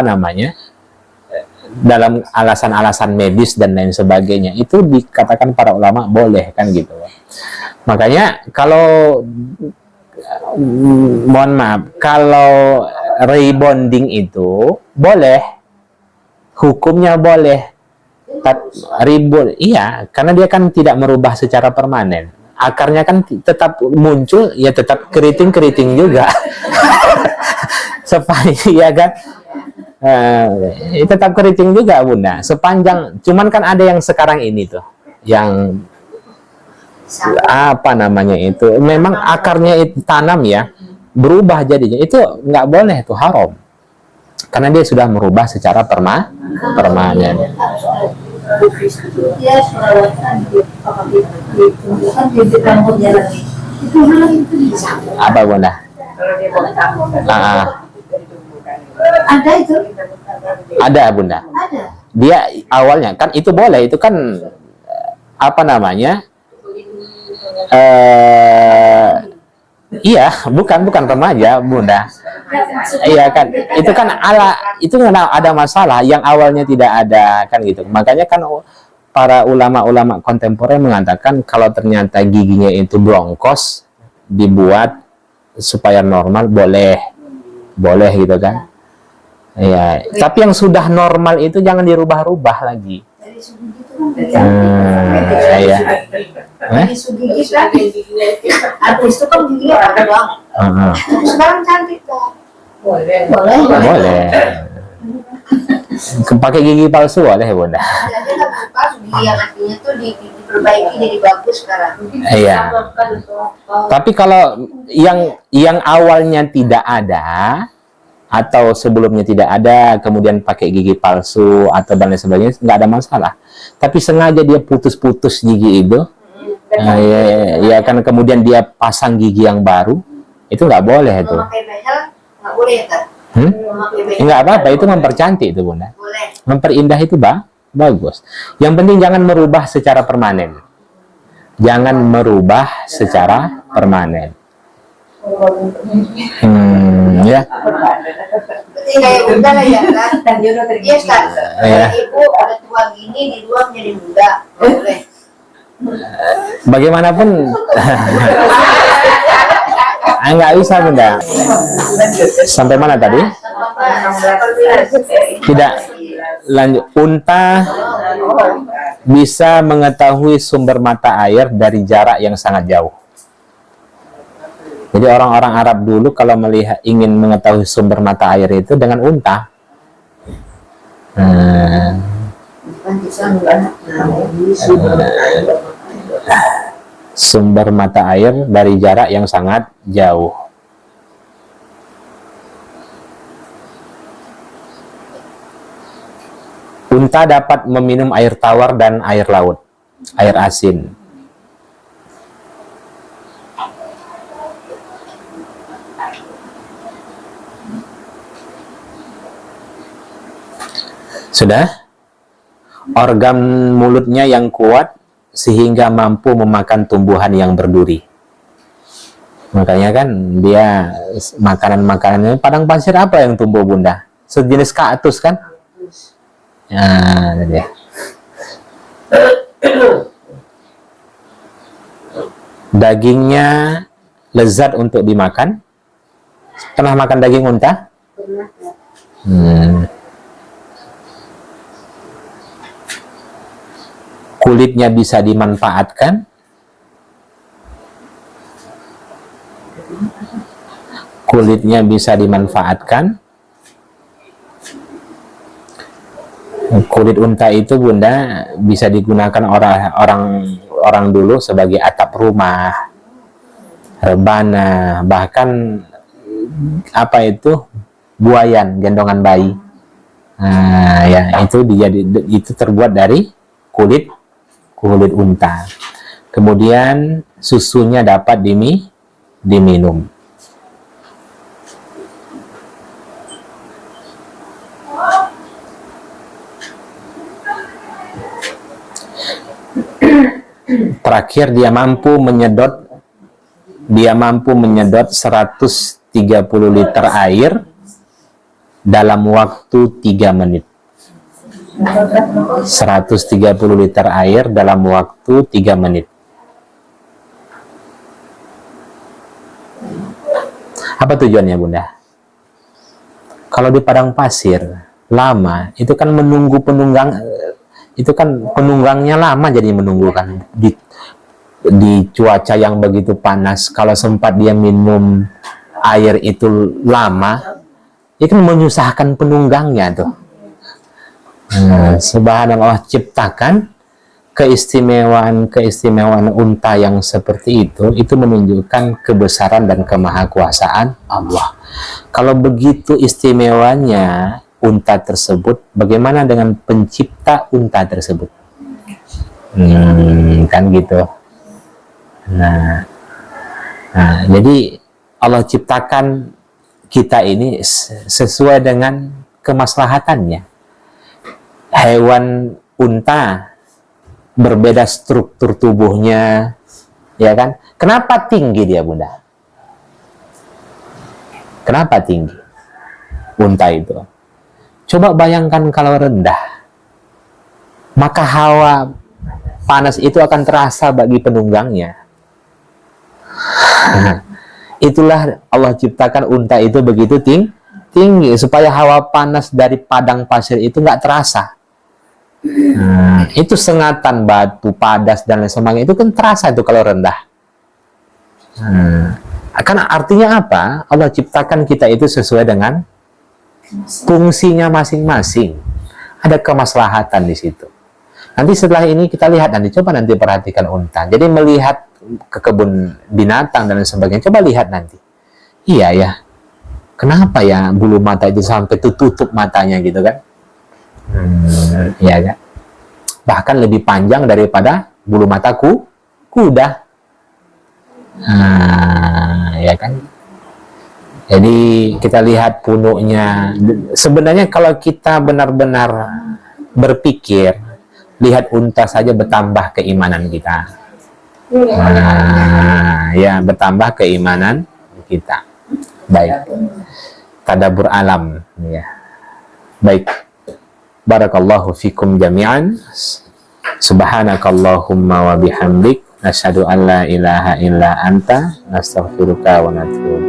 dalam alasan-alasan medis dan lain sebagainya, itu dikatakan para ulama boleh kan gitu. Makanya kalau mohon maaf, kalau rebonding itu boleh, hukumnya boleh. Iya, karena dia kan tidak merubah secara permanen. Akarnya kan tetap muncul, ya tetap keriting-keriting juga. Ya kan? Tetap keriting juga Bunda. Sepanjang, cuman kan ada yang sekarang ini tuh, yang apa namanya itu, memang akarnya itu tanam ya, berubah jadinya, itu nggak boleh, itu haram. Karena dia sudah merubah secara permanen. Dia perawatan di rambutnya lagi. Itu bisa. Apa Bunda? Kalau dia botak, Ada itu? Ada Bunda. Ada. Dia awalnya kan itu boleh, itu kan apa namanya? Iya, bukan remaja Bunda. Iya kan, itu kan itu nggak ada masalah. Yang awalnya tidak ada kan gitu. Makanya kan para ulama-ulama kontemporer mengatakan kalau ternyata giginya itu brongkos, dibuat supaya normal, boleh gitu kan. Iya. Tapi yang sudah normal itu jangan dirubah-rubah lagi. Iya. Dari segi artis itu kan giginya panjang. Sekarang cantik kok. boleh. Boleh. Pakai gigi palsu boleh Bunda. Jadi kan pas gigi yang artinya tuh diperbaiki jadi bagus sekarang. Iya. Tapi kalau yang awalnya tidak ada atau sebelumnya tidak ada, kemudian pakai gigi palsu atau dan lain sebagainya, nggak ada masalah. Tapi sengaja dia putus-putus gigi itu, ya kan, kemudian dia pasang gigi yang baru, itu nggak boleh itu. Memakai behel nggak boleh ya kan? Memakai behel. Nggak apa-apa, itu mempercantik itu Bunda. Boleh. Memperindah itu bagus. Yang penting jangan merubah secara permanen. Jangan merubah secara permanen. Ya. Berarti kayak Bunda lah ya kan? Dia start. Ibu ada tua gini di luar menjadi muda. Boleh. Bagaimanapun nggak bisa Bunda. Sampai mana tadi? Tidak lanjut. Unta bisa mengetahui sumber mata air dari jarak yang sangat jauh. Jadi orang-orang Arab dulu kalau ingin mengetahui sumber mata air itu dengan unta. Sumber mata air dari jarak yang sangat jauh. Unta dapat meminum air tawar dan air laut, air asin. Sudah? Organ mulutnya yang kuat sehingga mampu memakan tumbuhan yang berduri. Makanya kan dia makanan-makanannya padang pasir apa yang tumbuh Bunda? Sejenis kaktus kan? Nah, dia. Dagingnya lezat untuk dimakan. Pernah makan daging unta? Kulitnya bisa dimanfaatkan. Kulitnya bisa dimanfaatkan. Kulit unta itu Bunda bisa digunakan orang dulu sebagai atap rumah, rebana, bahkan apa itu buayan, gendongan bayi. Nah, ya itu terbuat dari kulit unta. Kemudian susunya dapat diminum. Terakhir dia mampu menyedot 130 liter air dalam waktu 3 menit. 130 liter air dalam waktu 3 menit. Apa tujuannya Bunda? Kalau di padang pasir lama, itu kan menunggu penunggang, itu kan penunggangnya lama, jadi menunggu kan di cuaca yang begitu panas. Kalau sempat dia minum air itu lama, itu menyusahkan penunggangnya tuh. Subhanallah, ciptakan keistimewaan unta yang seperti itu menunjukkan kebesaran dan kemahakuasaan Allah. Kalau begitu istimewanya unta tersebut, bagaimana dengan pencipta unta tersebut? Kan gitu. Nah, jadi Allah ciptakan kita ini sesuai dengan kemaslahatannya. Hewan unta berbeda struktur tubuhnya, ya kan? Kenapa tinggi dia Bunda? Kenapa tinggi unta itu? Coba bayangkan kalau rendah, maka hawa panas itu akan terasa bagi penunggangnya. Itulah Allah ciptakan unta itu begitu tinggi supaya hawa panas dari padang pasir itu nggak terasa. Itu sengatan batu, padas dan lain sebagainya itu kan terasa itu kalau rendah. Karena artinya apa? Allah ciptakan kita itu sesuai dengan fungsinya masing-masing. Ada kemaslahatan di situ. Nanti setelah ini kita lihat, coba perhatikan unta. Jadi melihat ke kebun binatang dan lain sebagainya, coba lihat nanti. Iya ya, kenapa ya bulu mata itu sampai tutup matanya gitu kan? Ya kan? Bahkan lebih panjang daripada bulu mata kuda. Ya kan? Jadi kita lihat punuknya. Sebenarnya kalau kita benar-benar berpikir, lihat unta saja bertambah keimanan kita. Ya, bertambah keimanan kita. Baik. Tadabbur alam, ya. Baik. Barakallahu fikum jami'an. Subhanakallahumma wa bihamdik, nasyhadu an la ilaha illa anta, nastaghfiruka wa natubu.